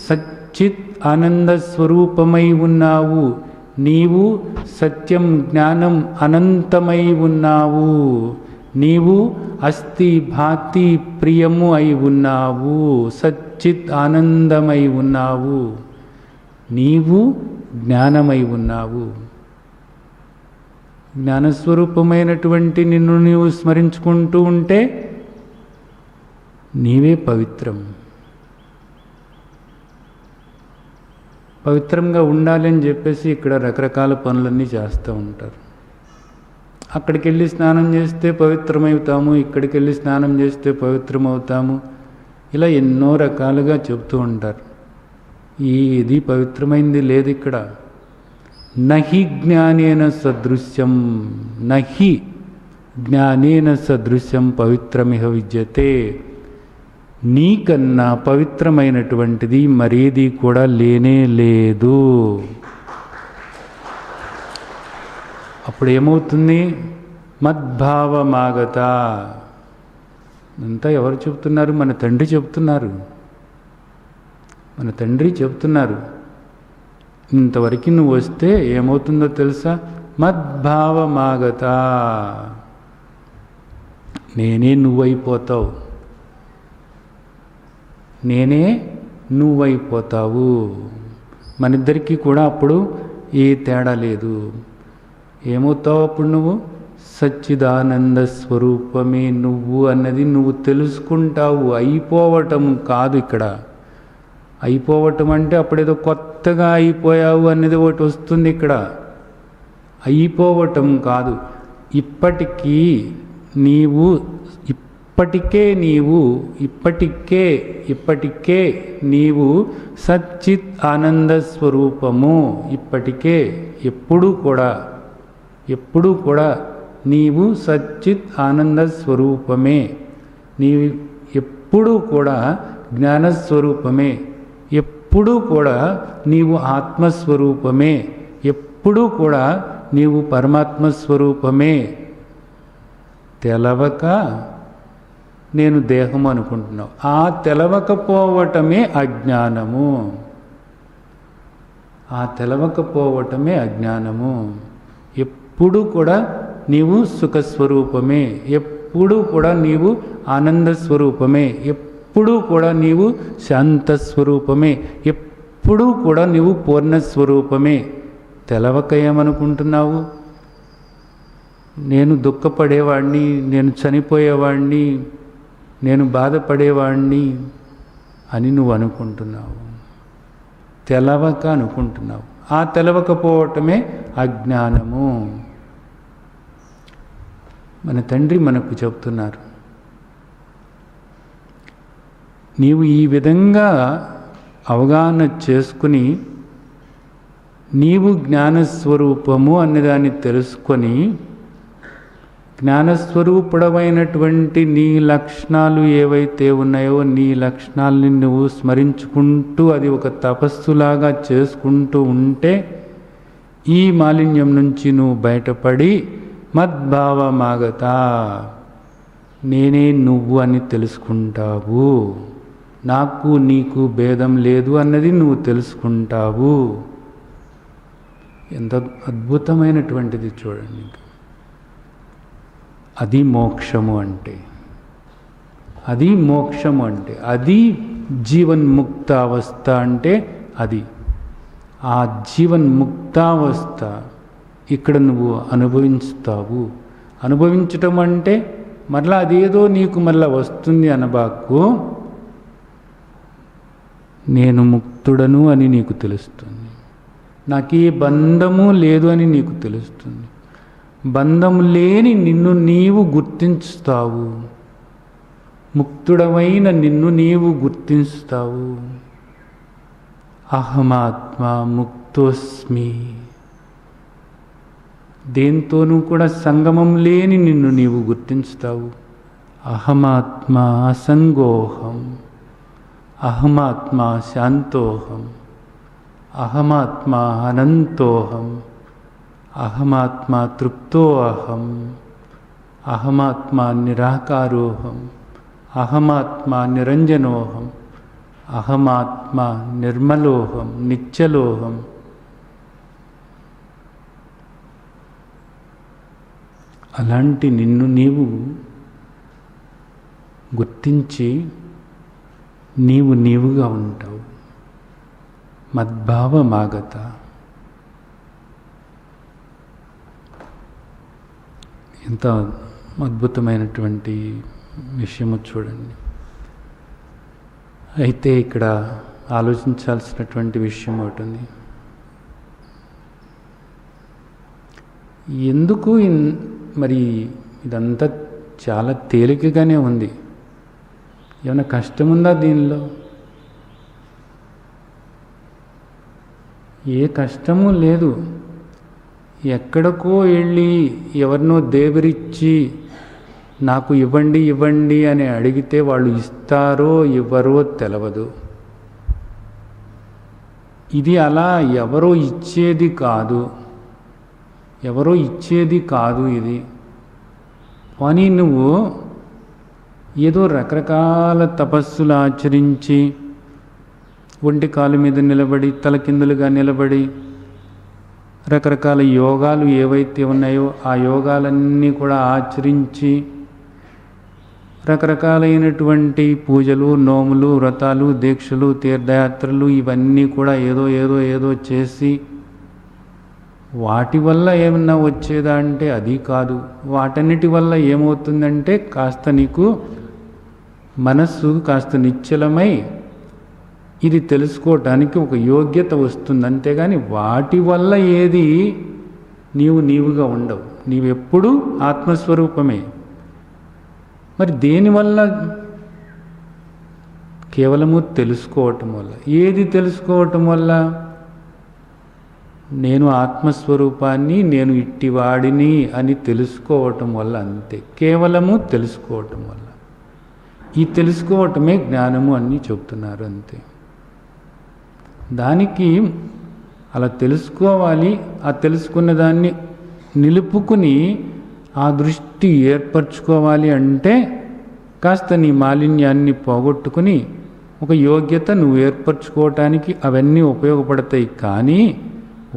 సచ్చిత్ ఆనంద స్వరూపమై ఉన్నావు. నీవు సత్యం, జ్ఞానం అనంతమై ఉన్నావు. నీవు అస్థి, భాతి, ప్రియము అయి ఉన్నావు. సచ్చిత్ ఆనందమై ఉన్నావు. నీవు జ్ఞానమై ఉన్నావు. జ్ఞానస్వరూపమైనటువంటి నిన్ను నీవు స్మరించుకుంటూ ఉంటే నీవే పవిత్రం. పవిత్రంగా ఉండాలని చెప్పేసి ఇక్కడ రకరకాల పనులన్నీ చేస్తూ ఉంటారు. అక్కడికి వెళ్ళి స్నానం చేస్తే పవిత్రమవుతాము, ఇక్కడికి వెళ్ళి స్నానం చేస్తే పవిత్రమవుతాము, ఇలా ఎన్నో రకాలుగా చెప్తూ ఉంటారు. ఇది పవిత్రమైంది లేదు ఇక్కడ. నహి జ్ఞానేన సదృశ్యం, నహి జ్ఞానేన సదృశ్యం పవిత్రమిహ విద్యతే. నీకన్నా పవిత్రమైనటువంటిది మరేది కూడా లేనే లేదు. అప్పుడు ఏమవుతుంది? మద్భావమాగత. అంతా ఎవరు చెప్తున్నారు? మన తండ్రి చెప్తున్నారు. మన తండ్రి చెప్తున్నారు. ఇంతవరకు నువ్వు వస్తే ఏమవుతుందో తెలుసా? మద్భావమాగత. నేనే నువ్వైపోతావు. నేనే నువ్వైపోతావు. మనిద్దరికీ కూడా అప్పుడు ఏ తేడా లేదు. ఏమవుతావు అప్పుడు? నువ్వు సచ్చిదానంద స్వరూపమే నువ్వు అన్నది నువ్వు తెలుసుకుంటావు. అయిపోవటం కాదు ఇక్కడ. అయిపోవటం అంటే అప్పుడేదో కొత్తగా అయిపోయావు అనేది ఒకటి వస్తుంది ఇక్కడ. అయిపోవటం కాదు. ఇప్పటికే నీవు సచ్చిత్ ఆనంద స్వరూపము. ఇప్పటికే ఎప్పుడూ కూడా నీవు సచ్చిత్ ఆనంద స్వరూపమే. నీవు ఎప్పుడూ కూడా జ్ఞానస్వరూపమే, ఎప్పుడూ కూడా నీవు ఆత్మస్వరూపమే, ఎప్పుడూ కూడా నీవు పరమాత్మస్వరూపమే. తెలవక నేను దేహం అనుకుంటున్నావు. ఆ తెలవకపోవటమే అజ్ఞానము. ఆ తెలవకపోవటమే అజ్ఞానము. ఎప్పుడు కూడా నీవు సుఖస్వరూపమే, ఎప్పుడు కూడా నీవు ఆనందస్వరూపమే, ఎప్పుడూ కూడా నీవు శాంతస్వరూపమే, ఎప్పుడూ కూడా నీవు పూర్ణస్వరూపమే. తెలవక ఏమనుకుంటున్నావు? నేను దుఃఖపడేవాడిని, నేను చనిపోయేవాడిని, నేను బాధపడేవాడిని అని నువ్వు అనుకుంటున్నావు. తెలవక అనుకుంటున్నావు. ఆ తెలవకపోవటమే అజ్ఞానము. మన తండ్రి మనకు చెప్తున్నారు, నీవు ఈ విధంగా అవగాహన చేసుకుని నీవు జ్ఞానస్వరూపము అన్నదాన్ని తెలుసుకొని జ్ఞానస్వరూపుడమైనటువంటి నీ లక్షణాలు ఏవైతే ఉన్నాయో నీ లక్షణాలని నువ్వు స్మరించుకుంటూ అది ఒక తపస్సులాగా చేసుకుంటూ ఉంటే ఈ మాలిన్యం నుంచి నువ్వు బయటపడి మద్భావమాగత, నేనే నువ్వు అని తెలుసుకుంటావు. నాకు నీకు భేదం లేదు అన్నది నువ్వు తెలుసుకుంటావు. ఎంత అద్భుతమైనటువంటిది చూడండి. అది మోక్షము అంటే, అది మోక్షము అంటే, అది జీవన్ముక్త అవస్థ అంటే అది. ఆ జీవన్ముక్తావస్థ ఇక్కడ నువ్వు అనుభవిస్తావు. అనుభవించటం అంటే మరలా అదేదో నీకు మళ్ళా వస్తుంది అనబాకు. నేను ముక్తుడను అని నీకు తెలుస్తుంది. నాకు ఏ బంధము లేదు అని నీకు తెలుస్తుంది. బంధం లేని నిన్ను నీవు గుర్తించుతావు. ముక్తుడమైన నిన్ను నీవు గుర్తిస్తావు. అహమాత్మ ముక్తోస్మి. దేంతోనూ కూడా సంగమం లేని నిన్ను నీవు గుర్తించుతావు. అహమాత్మ అసంగోహం, అహమాత్మ శాంతోహం, అహమాత్మ అనంతోహం, అహమాత్మ తృప్తో అహం, అహమాత్మ నిరాకారోహం, అహమాత్మ నిరంజనోహం, అహమాత్మ నిర్మలోహం నిత్యలోహం. అలాంటి నిన్ను నీవు గుర్తించి నీవు నీవుగా ఉంటావు. మద్భావమాగత. ఎంత అద్భుతమైనటువంటి విషయము చూడండి. అయితే ఇక్కడ ఆలోచించాల్సినటువంటి విషయం ఒకటి ఉంది. ఎందుకు మరి ఇదంతా చాలా తేలికగానే ఉంది. ఏమైనా కష్టం ఉందా దీనిలో? ఏ కష్టము లేదు. ఎక్కడికో వెళ్ళి ఎవరినో దేవరిచ్చి నాకు ఇవ్వండి ఇవ్వండి అని అడిగితే వాళ్ళు ఇస్తారో ఇవ్వరో తెలవదు. ఇది అలా ఎవరో ఇచ్చేది కాదు, ఎవరో ఇచ్చేది కాదు ఇది. కానీ నువ్వు ఏదో రకరకాల తపస్సులు ఆచరించి ఒంటి కాలు మీద నిలబడి తలకిందులుగా నిలబడి రకరకాల యోగాలు ఏవైతే ఉన్నాయో ఆ యోగాలన్నీ కూడా ఆచరించి రకరకాలైనటువంటి పూజలు, నోములు, వ్రతాలు, దీక్షలు, తీర్థయాత్రలు ఇవన్నీ కూడా ఏదో ఏదో ఏదో చేసి వాటి వల్ల ఏమన్నా వచ్చేదా అంటే అది కాదు. వాటన్నిటి వల్ల ఏమవుతుందంటే కాస్త నీకు మనస్సు కాస్త నిశ్చలమై ఇది తెలుసుకోవటానికి ఒక యోగ్యత వస్తుంది. అంతేగాని వాటి వల్ల ఏది నీవుగా ఉండవు. నీవెప్పుడూ ఆత్మస్వరూపమే. మరి దేనివల్ల? కేవలము తెలుసుకోవటం వల్ల. ఏది తెలుసుకోవటం వల్ల? నేను ఆత్మస్వరూపాన్ని, నేను ఇట్టివాడిని అని తెలుసుకోవటం వల్ల, అంతే, కేవలము తెలుసుకోవటం వల్ల. ఈ తెలుసుకోవటమే జ్ఞానము అని చెప్తున్నారు, అంతే. దానికి అలా తెలుసుకోవాలి, ఆ తెలుసుకున్న దాన్ని నిలుపుకుని ఆ దృష్టి ఏర్పరచుకోవాలి అంటే కాస్త నీ మాలిన్యాన్ని పోగొట్టుకుని ఒక యోగ్యత నువ్వు ఏర్పరచుకోవటానికి అవన్నీ ఉపయోగపడతాయి. కానీ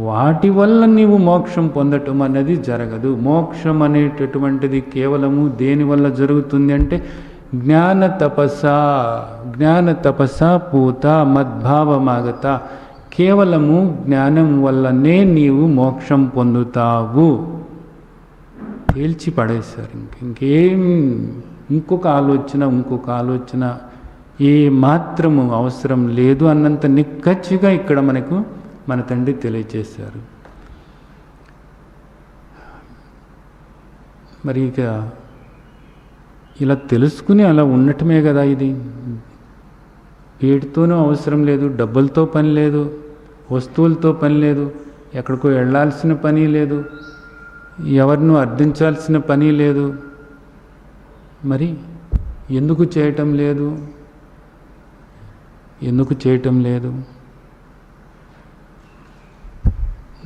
వాటి వల్ల నీవు మోక్షం పొందటం అన్నది జరగదు. మోక్షం అనేటటువంటిది కేవలము దేనివల్ల జరుగుతుంది అంటే జ్ఞాన తపస పూత మద్భావమాగత, కేవలము జ్ఞానం వల్లనే నీవు మోక్షం పొందుతావు. తేల్చి పడేశారు. ఇంకేం ఇంకొక ఆలోచన ఏ మాత్రము అవసరం లేదు అన్నంత నిక్కచ్చిగా ఇక్కడ మనకు మన తండ్రి తెలియచేశారు. మరి ఇక ఇలా తెలుసుకుని అలా ఉండటమే కదా ఇది. వీటితోనూ అవసరం లేదు, డబ్బులతో పని లేదు, వస్తువులతో పని లేదు, ఎక్కడికో వెళ్ళాల్సిన పని లేదు, ఎవరినూ అర్థించాల్సిన పని లేదు. మరి ఎందుకు చేయటం లేదు?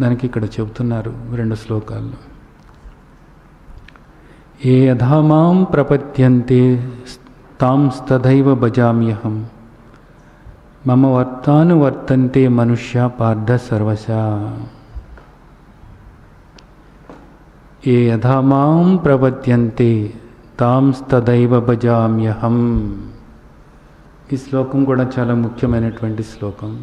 దానికి ఇక్కడ చెబుతున్నారు 2 శ్లోకాల్లో. ఏ యథా మాం ప్రపద్యంతే తాంస్తథైవ భజామ్యహం మమ వర్తానువర్తంతే మనుష్య పార్థ సర్వశా. ఏ యథా మాం ప్రపద్యంతే తాంస్తథైవ భజామ్యహం. ఈ శ్లోకం కూడా చాలా ముఖ్యమైనటువంటి శ్లోకం.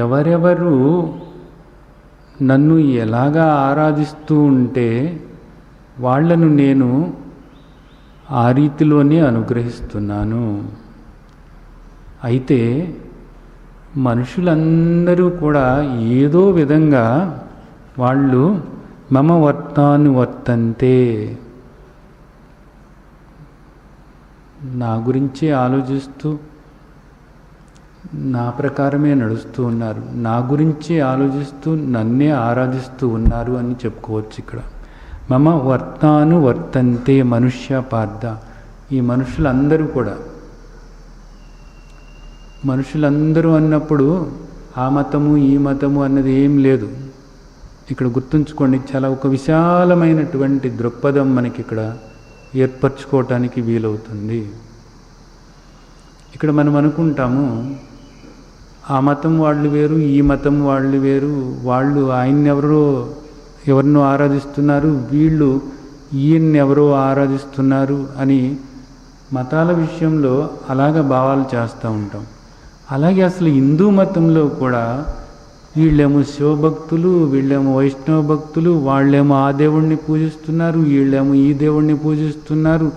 ఎవరెవరు నన్ను ఎలాగా ఆరాధిస్తూ ఉంటే వాళ్లను నేను ఆ రీతిలోనే అనుగ్రహిస్తున్నాను. అయితే మనుషులందరూ కూడా ఏదో విధంగా వాళ్ళు మమ వర్తానువర్తంతే, నా గురించే ఆలోచిస్తూ నా ప్రకారమే నడుస్తూ ఉన్నారు, నా గురించే ఆలోచిస్తూ నన్నే ఆరాధిస్తూ ఉన్నారు అని చెప్పుకోవచ్చు. ఇక్కడ మమ వర్తానువర్తంతే మనుష్య పార్థ. ఈ మనుషులందరూ అన్నప్పుడు ఆ మతము ఈ మతము అన్నది ఏం లేదు. ఇక్కడ గుర్తుంచుకోండి, చాలా ఒక విశాలమైనటువంటి దృక్పథం మనకి ఇక్కడ ఏర్పరచుకోవటానికి వీలవుతుంది. ఇక్కడ మనం అనుకుంటాము ఆ మతం వాళ్ళు వేరు, ఈ మతం వాళ్ళు వేరు, వాళ్ళు ఎవరినో ఆరాధిస్తున్నారు, వీళ్ళు ఈయన్నెవరో ఆరాధిస్తున్నారు అని మతాల విషయంలో అలాగ భావాలు చేస్తూ ఉంటాం. అలాగే అసలు హిందూ మతంలో కూడా వీళ్ళేమో శివభక్తులు, వీళ్ళేమో వైష్ణవ భక్తులు, వాళ్ళేమో ఆ దేవుణ్ణి పూజిస్తున్నారు, వీళ్ళేమో ఈ దేవుణ్ణి పూజిస్తున్నారు,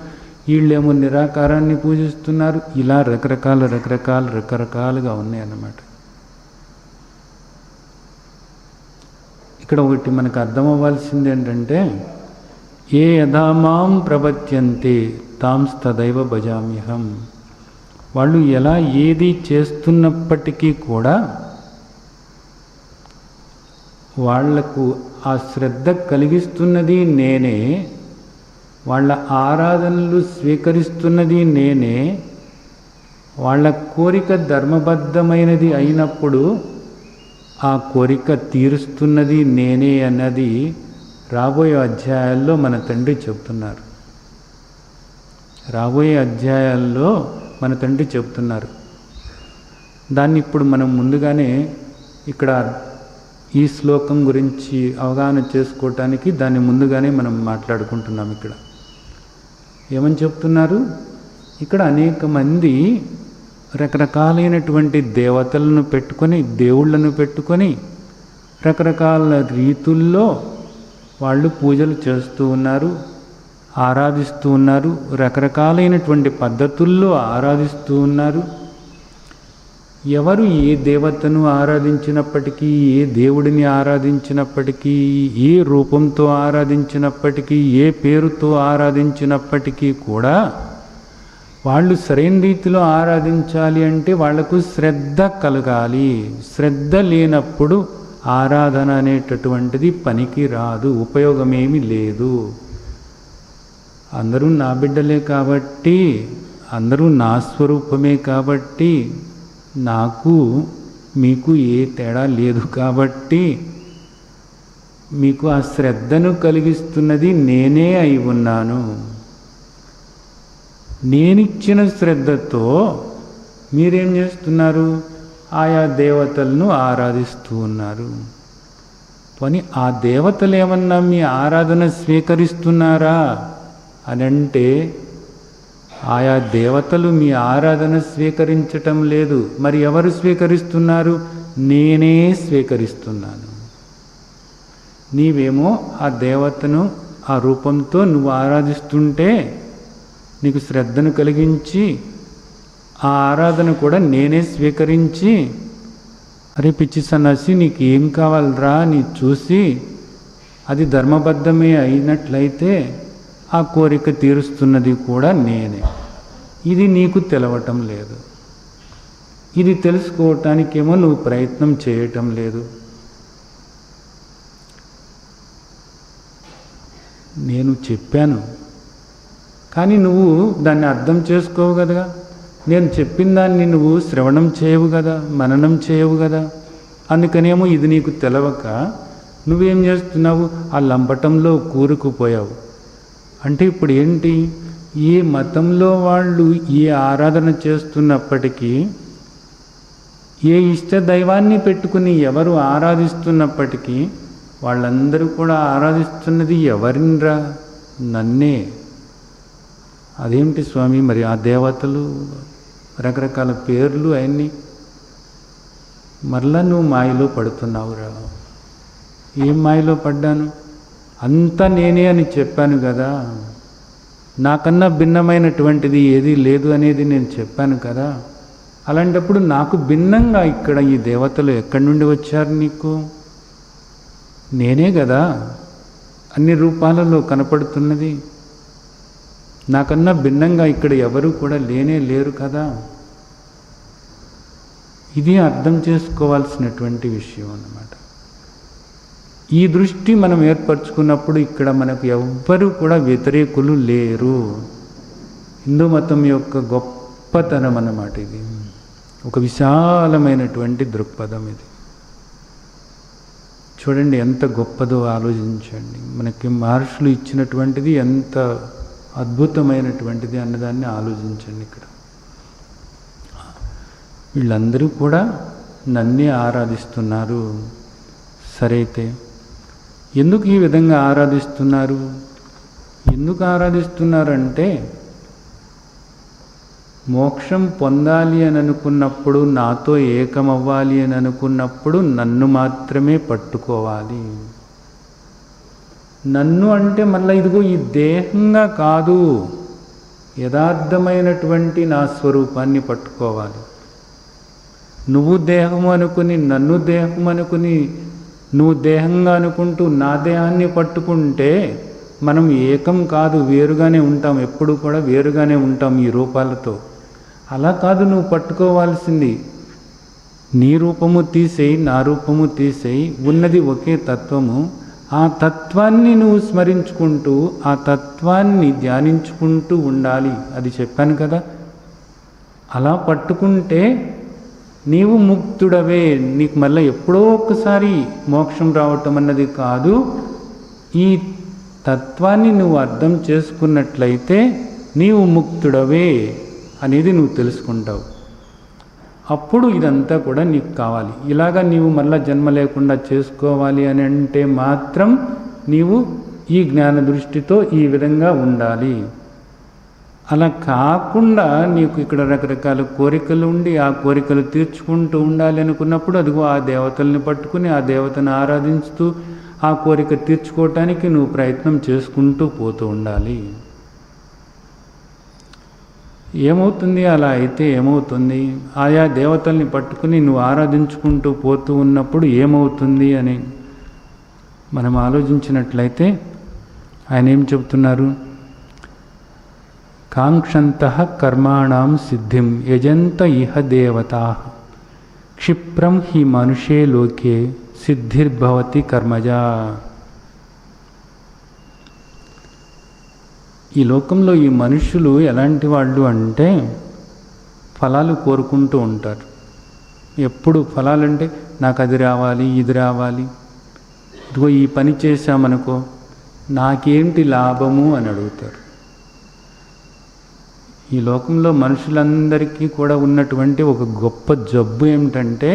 వీళ్ళేమో నిరాకారాన్ని పూజిస్తున్నారు. ఇలా రకరకాలుగా ఉన్నాయి అన్నమాట. ఇక్కడ ఒకటి మనకు అర్థం అవ్వాల్సింది ఏంటంటే ఏ యథా మాం ప్రపద్యంతే తాంస్తథైవ భజామ్యహం. వాళ్ళు ఎలా ఏది చేస్తున్నప్పటికీ కూడా వాళ్లకు ఆ శ్రద్ధ కలిగిస్తున్నది నేనే, వాళ్ళ ఆరాధనలు స్వీకరిస్తున్నది నేనే, వాళ్ళ కోరిక ధర్మబద్ధమైనది అయినప్పుడు ఆ కోరిక తీరుస్తున్నది నేనే అన్నది రాబోయే అధ్యాయాల్లో మన తండ్రి చెప్తున్నారు. దాన్ని ఇప్పుడు మనం ముందుగానే ఇక్కడ ఈ శ్లోకం గురించి అవగాహన చేసుకోవటానికి దాన్ని ముందుగానే మనం మాట్లాడుకుంటున్నాం. ఇక్కడ ఏమని చెప్తున్నారు? ఇక్కడ అనేక మంది రకరకాలైనటువంటి దేవతలను పెట్టుకొని, దేవుళ్ళను పెట్టుకొని రకరకాల రీతుల్లో వాళ్ళు పూజలు చేస్తూ ఉన్నారు, ఆరాధిస్తూ ఉన్నారు, రకరకాలైనటువంటి పద్ధతుల్లో ఆరాధిస్తూ ఉన్నారు. ఎవరు ఏ దేవతను ఆరాధించినప్పటికీ, ఏ దేవుడిని ఆరాధించినప్పటికీ, ఏ రూపంతో ఆరాధించినప్పటికీ, ఏ పేరుతో ఆరాధించినప్పటికీ కూడా వాళ్ళు సరైన రీతిలో ఆరాధించాలి అంటే వాళ్లకు శ్రద్ధ కలగాలి. శ్రద్ధ లేనప్పుడు ఆరాధన అనేటటువంటిది పనికి రాదు, ఉపయోగమేమీ లేదు. అందరూ నా బిడ్డలే కాబట్టి, అందరూ నా స్వరూపమే కాబట్టి, నాకు మీకు ఏ తేడా లేదు కాబట్టి, మీకు ఆ శ్రద్ధను కలిగిస్తున్నది నేనే అయి ఉన్నాను. నేనిచ్చిన శ్రద్ధతో మీరేం చేస్తున్నారు? ఆయా దేవతలను ఆరాధిస్తూ ఉన్నారు. పోనీ ఆ దేవతలు ఏమన్నా మీ ఆరాధన స్వీకరిస్తున్నారా అని అంటే, ఆయా దేవతలు మీ ఆరాధన స్వీకరించటం లేదు. మరి ఎవరు స్వీకరిస్తున్నారు? నేనే స్వీకరిస్తున్నాను. నీవేమో ఆ దేవతను ఆ రూపంతో నువ్వు ఆరాధిస్తుంటే నీకు శ్రద్ధను కలిగించి ఆ ఆరాధన కూడా నేనే స్వీకరించి, అరే పిచ్చి సన్నాసి నీకు ఏం కావాలరా అని చూసి అది ధర్మబద్ధమే అయినట్లయితే ఆ కోరిక తీరుస్తున్నది కూడా నేనే. ఇది నీకు తెలవటం లేదు. ఇది తెలుసుకోవటానికేమో నువ్వు ప్రయత్నం చేయటం లేదు. నేను చెప్పాను కానీ నువ్వు దాన్ని అర్థం చేసుకోవు కదా. నేను చెప్పిన దాన్ని నువ్వు శ్రవణం చేయవు కదా, మననం చేయవు కదా. అందుకనేమో ఇది నీకు తెలవక నువ్వేం చేస్తున్నావు? ఆ లంపటంలో కూరుకుపోయావు. అంటే ఇప్పుడు ఏంటి? ఏ మతంలో వాళ్ళు ఏ ఆరాధన చేస్తున్నప్పటికీ, ఏ ఇష్ట దైవాన్ని పెట్టుకుని ఎవరు ఆరాధిస్తున్నప్పటికీ వాళ్ళందరూ కూడా ఆరాధిస్తున్నది ఎవరినిరా? నన్నే. అదేమిటి స్వామి, మరి ఆ దేవతలు రకరకాల పేర్లు అవన్నీ, మరలా నువ్వు మాయలో పడుతున్నావురా. ఏం మాయలో పడ్డాను? అంతా నేనే అని చెప్పాను కదా. నాకన్నా భిన్నమైనటువంటిది ఏదీ లేదు అనేది నేను చెప్పాను కదా. అలాంటప్పుడు నాకు భిన్నంగా ఇక్కడ ఈ దేవతలు ఎక్కడి నుండి వచ్చారు నీకు? నేనే కదా అన్ని రూపాలలో కనపడుతున్నది. నాకన్నా భిన్నంగా ఇక్కడ ఎవరు కూడా లేనే లేరు కదా. ఇది అర్థం చేసుకోవాల్సినటువంటి విషయం అన్నమాట. ఈ దృష్టి మనం ఏర్పరచుకున్నప్పుడు ఇక్కడ మనకు ఎవ్వరూ కూడా వ్యతిరేకులు లేరు. హిందూ మతం యొక్క గొప్పతనం అన్నమాట ఇది. ఒక విశాలమైనటువంటి దృక్పథం ఇది. చూడండి ఎంత గొప్పదో ఆలోచించండి. మనకి మహర్షులు ఇచ్చినటువంటిది ఎంత అద్భుతమైనటువంటిది అన్నదాన్ని ఆలోచించండి. ఇక్కడ వీళ్ళందరూ కూడా నన్నే ఆరాధిస్తున్నారు. సరైతే ఎందుకు ఈ విధంగా ఆరాధిస్తున్నారు? ఎందుకు ఆరాధిస్తున్నారంటే, మోక్షం పొందాలి అని అనుకున్నప్పుడు, నాతో ఏకమవ్వాలి అని అనుకున్నప్పుడు నన్ను మాత్రమే పట్టుకోవాలి. నన్ను అంటే మళ్ళీ ఇదిగో ఈ దేహంగా కాదు, యథార్థమైనటువంటి నా స్వరూపాన్ని పట్టుకోవాలి. నువ్వు దేహం అనుకుని, నన్ను దేహం అనుకుని, నువ్వు దేహంగా అనుకుంటూ నా దేహాన్ని పట్టుకుంటే మనం ఏకం కాదు, వేరుగానే ఉంటాం. ఎప్పుడు కూడా వేరుగానే ఉంటాం ఈ రూపాలతో. అలా కాదు నువ్వు పట్టుకోవాల్సింది. నీ రూపము తీసేయి, నా రూపము తీసేయి, ఉన్నది ఒకే తత్వము. ఆ తత్వాన్ని నువ్వు స్మరించుకుంటూ, ఆ తత్వాన్ని ధ్యానించుకుంటూ ఉండాలి. అది చెప్పాను కదా. అలా పట్టుకుంటే నీవు ముక్తుడవే. నీకు మళ్ళీ ఎప్పుడో ఒక్కసారి మోక్షం రావటం అన్నది కాదు. ఈ తత్వాన్ని నువ్వు అర్థం చేసుకున్నట్లయితే నీవు ముక్తుడవే అనేది నువ్వు తెలుసుకుంటావు. అప్పుడు ఇదంతా కూడా నీకు కావాలి. ఇలాగా నీవు మళ్ళా జన్మ లేకుండా చేసుకోవాలి అని అంటే మాత్రం నీవు ఈ జ్ఞాన దృష్టితో ఈ విధంగా ఉండాలి. అలా కాకుండా నీకు ఇక్కడ రకరకాల కోరికలు ఉండి ఆ కోరికలు తీర్చుకుంటూ ఉండాలి అనుకున్నప్పుడు అదిగో ఆ దేవతల్ని పట్టుకుని ఆ దేవతను ఆరాధించుతూ ఆ కోరిక తీర్చుకోవటానికి నువ్వు ప్రయత్నం చేసుకుంటూ పోతూ ఉండాలి. ఏమవుతుంది? అలా అయితే ఏమవుతుంది? ఆయా దేవతల్ని పట్టుకుని నువ్వు ఆరాధించుకుంటూ పోతూ ఉన్నప్పుడు ఏమవుతుంది అని మనం ఆలోచించినట్లయితే ఆయన ఏం చెబుతున్నారు? కాంక్షంతః కర్మాణం సిద్ధిం యజంత ఇహ దేవతాః క్షిప్రం హి మనుషే లోకే సిద్ధిర్భవతి కర్మజా. ఈ లోకంలో ఈ మనుషులు ఎలాంటి వాళ్ళు అంటే ఫలాలు కోరుకుంటూ ఉంటారు. ఎప్పుడు ఫలాలంటే నాకు అది రావాలి, ఇది రావాలి, ఇదిగో ఈ పని చేశామనుకో నాకేంటి లాభము అని అడుగుతారు. ఈ లోకంలో మనుషులందరికీ కూడా ఉన్నటువంటి ఒక గొప్ప జబ్బు ఏమిటంటే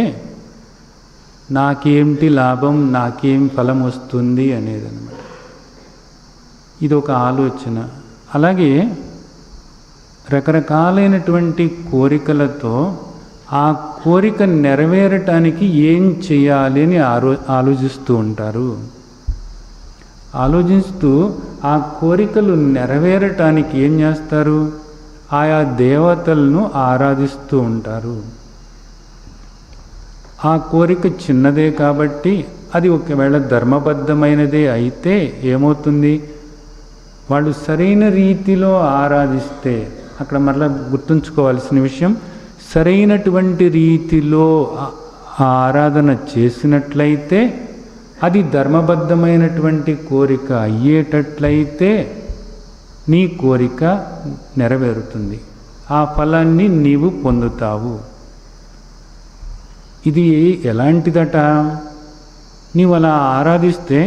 నాకేంటి లాభం, నాకేం ఫలం వస్తుంది అనేదన్నమాట. ఇది ఒక ఆలోచన. అలాగే రకరకాలైనటువంటి కోరికలతో ఆ కోరిక నెరవేరటానికి ఏం చేయాలి అని ఆలోచిస్తూ ఉంటారు. ఆలోచిస్తూ ఆ కోరికలు నెరవేరటానికి ఏం చేస్తారు? ఆయా దేవతలను ఆరాధిస్తూ ఉంటారు. ఆ కోరిక చిన్నదే కాబట్టి అది ఒకవేళ ధర్మబద్ధమైనదే అయితే ఏమవుతుంది? వాళ్ళు సరైన రీతిలో ఆరాధిస్తే, అక్కడ మరలా గుర్తుంచుకోవాల్సిన విషయం, సరైనటువంటి రీతిలో ఆరాధన చేసినట్లయితే అది ధర్మబద్ధమైనటువంటి కోరిక అయ్యేటట్లయితే నీ కోరిక నెరవేరుతుంది, ఆ ఫలాన్ని నీవు పొందుతావు. ఇది ఎలాంటిదట? నీవు అలా ఆరాధిస్తే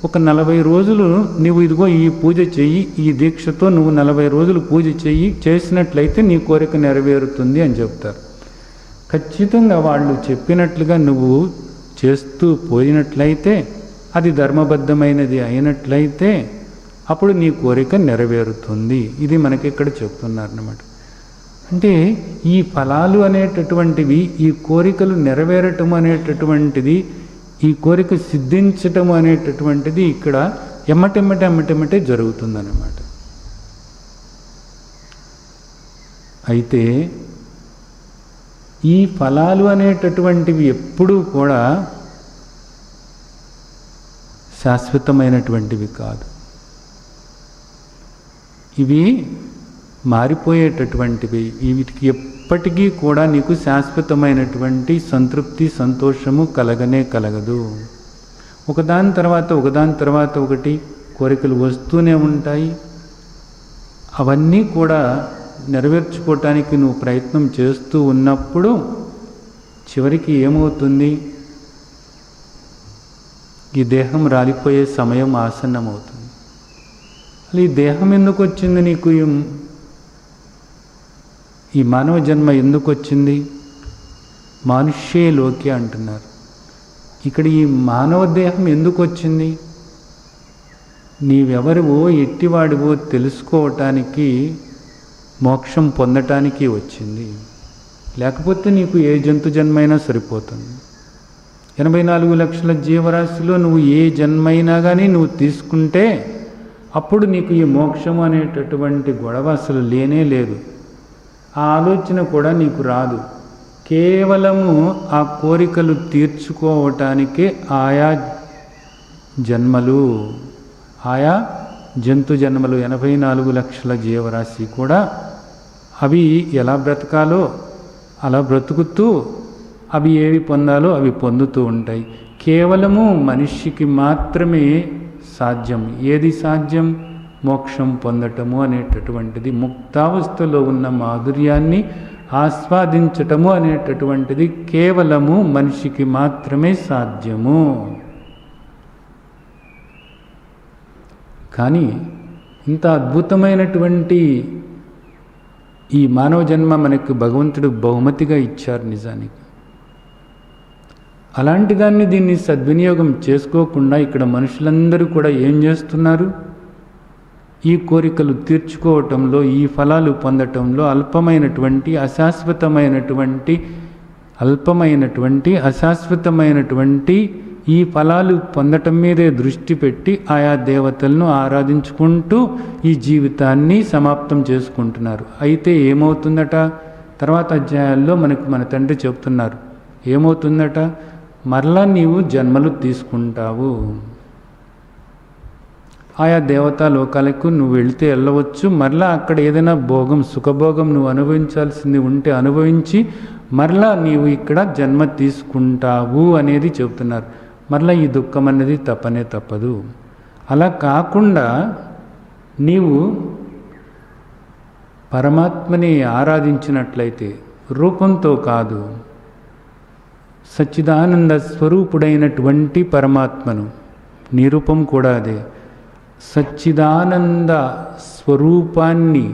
ఒక 40 రోజులు నువ్వు ఇదిగో ఈ పూజ చెయ్యి, ఈ దీక్షతో నువ్వు 40 రోజులు పూజ చెయ్యి, చేసినట్లయితే నీ కోరిక నెరవేరుతుంది అని చెప్తారు. ఖచ్చితంగా వాళ్ళు చెప్పినట్లుగా నువ్వు చేస్తూ పోయినట్లయితే, అది ధర్మబద్ధమైనది అయినట్లయితే అప్పుడు నీ కోరిక నెరవేరుతుంది. ఇది మనకి ఇక్కడ చెప్తున్నారన్నమాట. అంటే ఈ ఫలాలు అనేటటువంటివి, ఈ కోరికలు నెరవేరటం అనేటటువంటిది, ఈ కోరిక సిద్ధించటం అనేటటువంటిది ఇక్కడ ఎమ్మటెమ్మటే జరుగుతుందన్నమాట. అయితే ఈ ఫలాలు అనేటటువంటివి ఎప్పుడూ కూడా శాశ్వతమైనటువంటివి కాదు. ఇవి మారిపోయేటటువంటివి. వీటికి ఎప్పటికీ కూడా నీకు శాశ్వతమైనటువంటి సంతృప్తి, సంతోషము కలగనే కలగదు. ఒకదాని తర్వాత ఒకటి కోరికలు వస్తూనే ఉంటాయి. అవన్నీ కూడా నెరవేర్చుకోవటానికి నువ్వు ప్రయత్నం చేస్తూ ఉన్నప్పుడు చివరికి ఏమవుతుంది? ఈ దేహం రాలిపోయే సమయం ఆసన్నమవుతుంది. ఈ దేహం ఎందుకు వచ్చింది నీకు? ఈ మానవ జన్మ ఎందుకు వచ్చింది? మనుష్యే లోకే అంటున్నారు. ఇక్కడ ఈ మానవ దేహం ఎందుకు వచ్చింది? నీవెవరివో, ఎట్టివాడివో తెలుసుకోవటానికి, మోక్షం పొందటానికి వచ్చింది. లేకపోతే నీకు ఏ జంతు జన్మైనా సరిపోతుంది. 84 లక్షల జీవరాశిలో నువ్వు ఏ జన్మైనా కానీ నువ్వు తీసుకుంటే అప్పుడు నీకు ఈ మోక్షం అనేటటువంటి గొడవ అసలు లేనే లేదు. ఆ ఆలోచన కూడా నీకు రాదు. కేవలము ఆ కోరికలు తీర్చుకోవటానికే ఆయా జన్మలు, ఆయా జంతు జన్మలు, 84 లక్షల జీవరాశి కూడా అవి ఎలా బ్రతకాలో అలా బ్రతుకుతూ అవి ఏవి పొందాలో అవి పొందుతూ ఉంటాయి. కేవలము మనిషికి మాత్రమే సాధ్యం. ఏది సాధ్యం? మోక్షం పొందటము అనేటటువంటిది, ముక్తావస్థలో ఉన్న మాధుర్యాన్ని ఆస్వాదించటము అనేటటువంటిది కేవలము మనిషికి మాత్రమే సాధ్యము. కానీ ఇంత అద్భుతమైనటువంటి ఈ మానవ జన్మ మనకు భగవంతుడు బహుమతిగా ఇచ్చారు నిజానికి. అలాంటి దాన్ని, దీన్ని సద్వినియోగం చేసుకోకుండా ఇక్కడ మనుషులందరూ కూడా ఏం చేస్తున్నారు? ఈ కోరికలు తీర్చుకోవటంలో, ఈ ఫలాలు పొందటంలో అల్పమైనటువంటి అశాశ్వతమైనటువంటి ఈ ఫలాలు పొందటం మీదే దృష్టి పెట్టి ఆయా దేవతలను ఆరాధించుకుంటూ ఈ జీవితాన్ని సమాప్తం చేసుకుంటున్నారు. అయితే ఏమవుతుందట? తర్వాత అధ్యాయాల్లో మనకు మన తండ్రి చెప్తున్నారు. ఏమవుతుందట? మరలా నీవు జన్మలు తీసుకుంటావు. ఆయా దేవతా లోకాలకు నువ్వు వెళితే వెళ్ళవచ్చు. మరలా అక్కడ ఏదైనా భోగం, సుఖభోగం నువ్వు అనుభవించాల్సింది ఉంటే అనుభవించి మరలా నీవు ఇక్కడ జన్మ తీసుకుంటావు అనేది చెబుతున్నారు. మరలా ఈ దుఃఖం అనేది తప్పనే తప్పదు. అలా కాకుండా నీవు పరమాత్మని ఆరాధించినట్లయితే, రూపంతో కాదు, సచ్చిదానంద స్వరూపుడైనటువంటి పరమాత్మను, నీ రూపం కూడా అదే, సచ్చిదానంద స్వరూపాన్ని,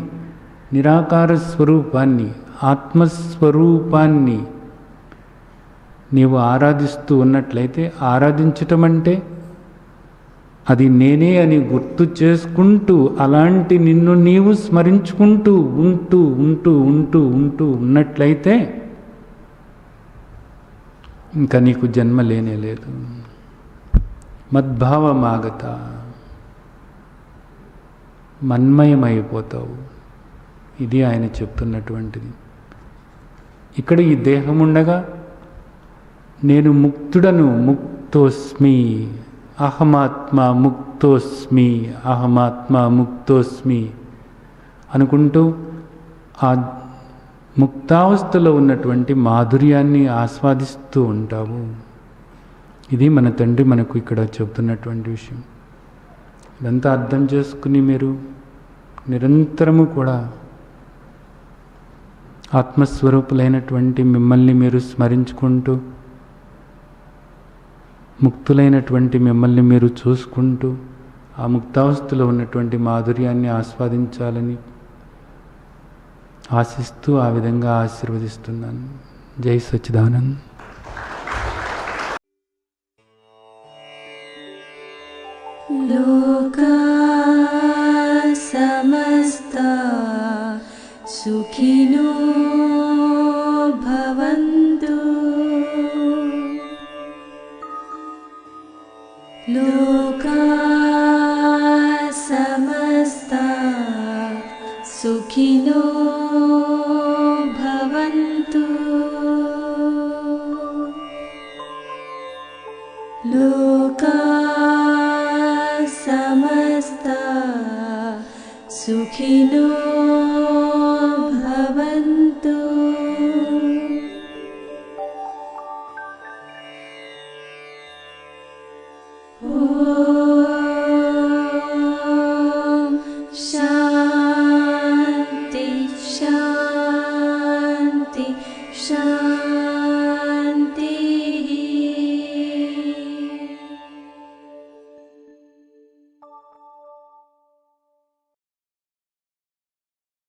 నిరాకార స్వరూపాన్ని, ఆత్మస్వరూపాన్ని నీవు ఆరాధిస్తూ ఉన్నట్లయితే, ఆరాధించటం అంటే అది నేనే అని గుర్తు చేసుకుంటూ అలాంటి నిన్ను నీవు స్మరించుకుంటూ ఉంటూ ఉంటూ ఉంటూ ఉంటూ ఉన్నట్లయితే ఇంకా నీకు జన్మ లేనే లేదు. మద్భావమాగత, మన్మయమైపోతావు. ఇది ఆయన చెప్తున్నటువంటిది. ఇక్కడ ఈ దేహం ఉండగా నేను ముక్తుడను, ముక్తోస్మి, అహమాత్మ ముక్తోస్మి, అహమాత్మ ముక్తోస్మి అనుకుంటూ ఆ ముక్తావస్థలో ఉన్నటువంటి మాధుర్యాన్ని ఆస్వాదిస్తూ ఉంటావు. ఇది మన తండ్రి మనకు ఇక్కడ చెబుతున్నటువంటి విషయం. ఇదంతా అర్థం చేసుకుని మీరు నిరంతరము కూడా ఆత్మస్వరూపులైనటువంటి మిమ్మల్ని మీరు స్మరించుకుంటూ, ముక్తులైనటువంటి మిమ్మల్ని మీరు చూసుకుంటూ ఆ ముక్తావస్థలో ఉన్నటువంటి మాధుర్యాన్ని ఆస్వాదించాలని ఆశిస్తూ ఆ విధంగా ఆశీర్వదిస్తున్నాను. జై సచ్చిదానంద్. లోకా సమస్తా సుఖినో భవంతు. లోకా సమస్తా సుఖినో భవంతు. లోకా సమస్తా సుఖినో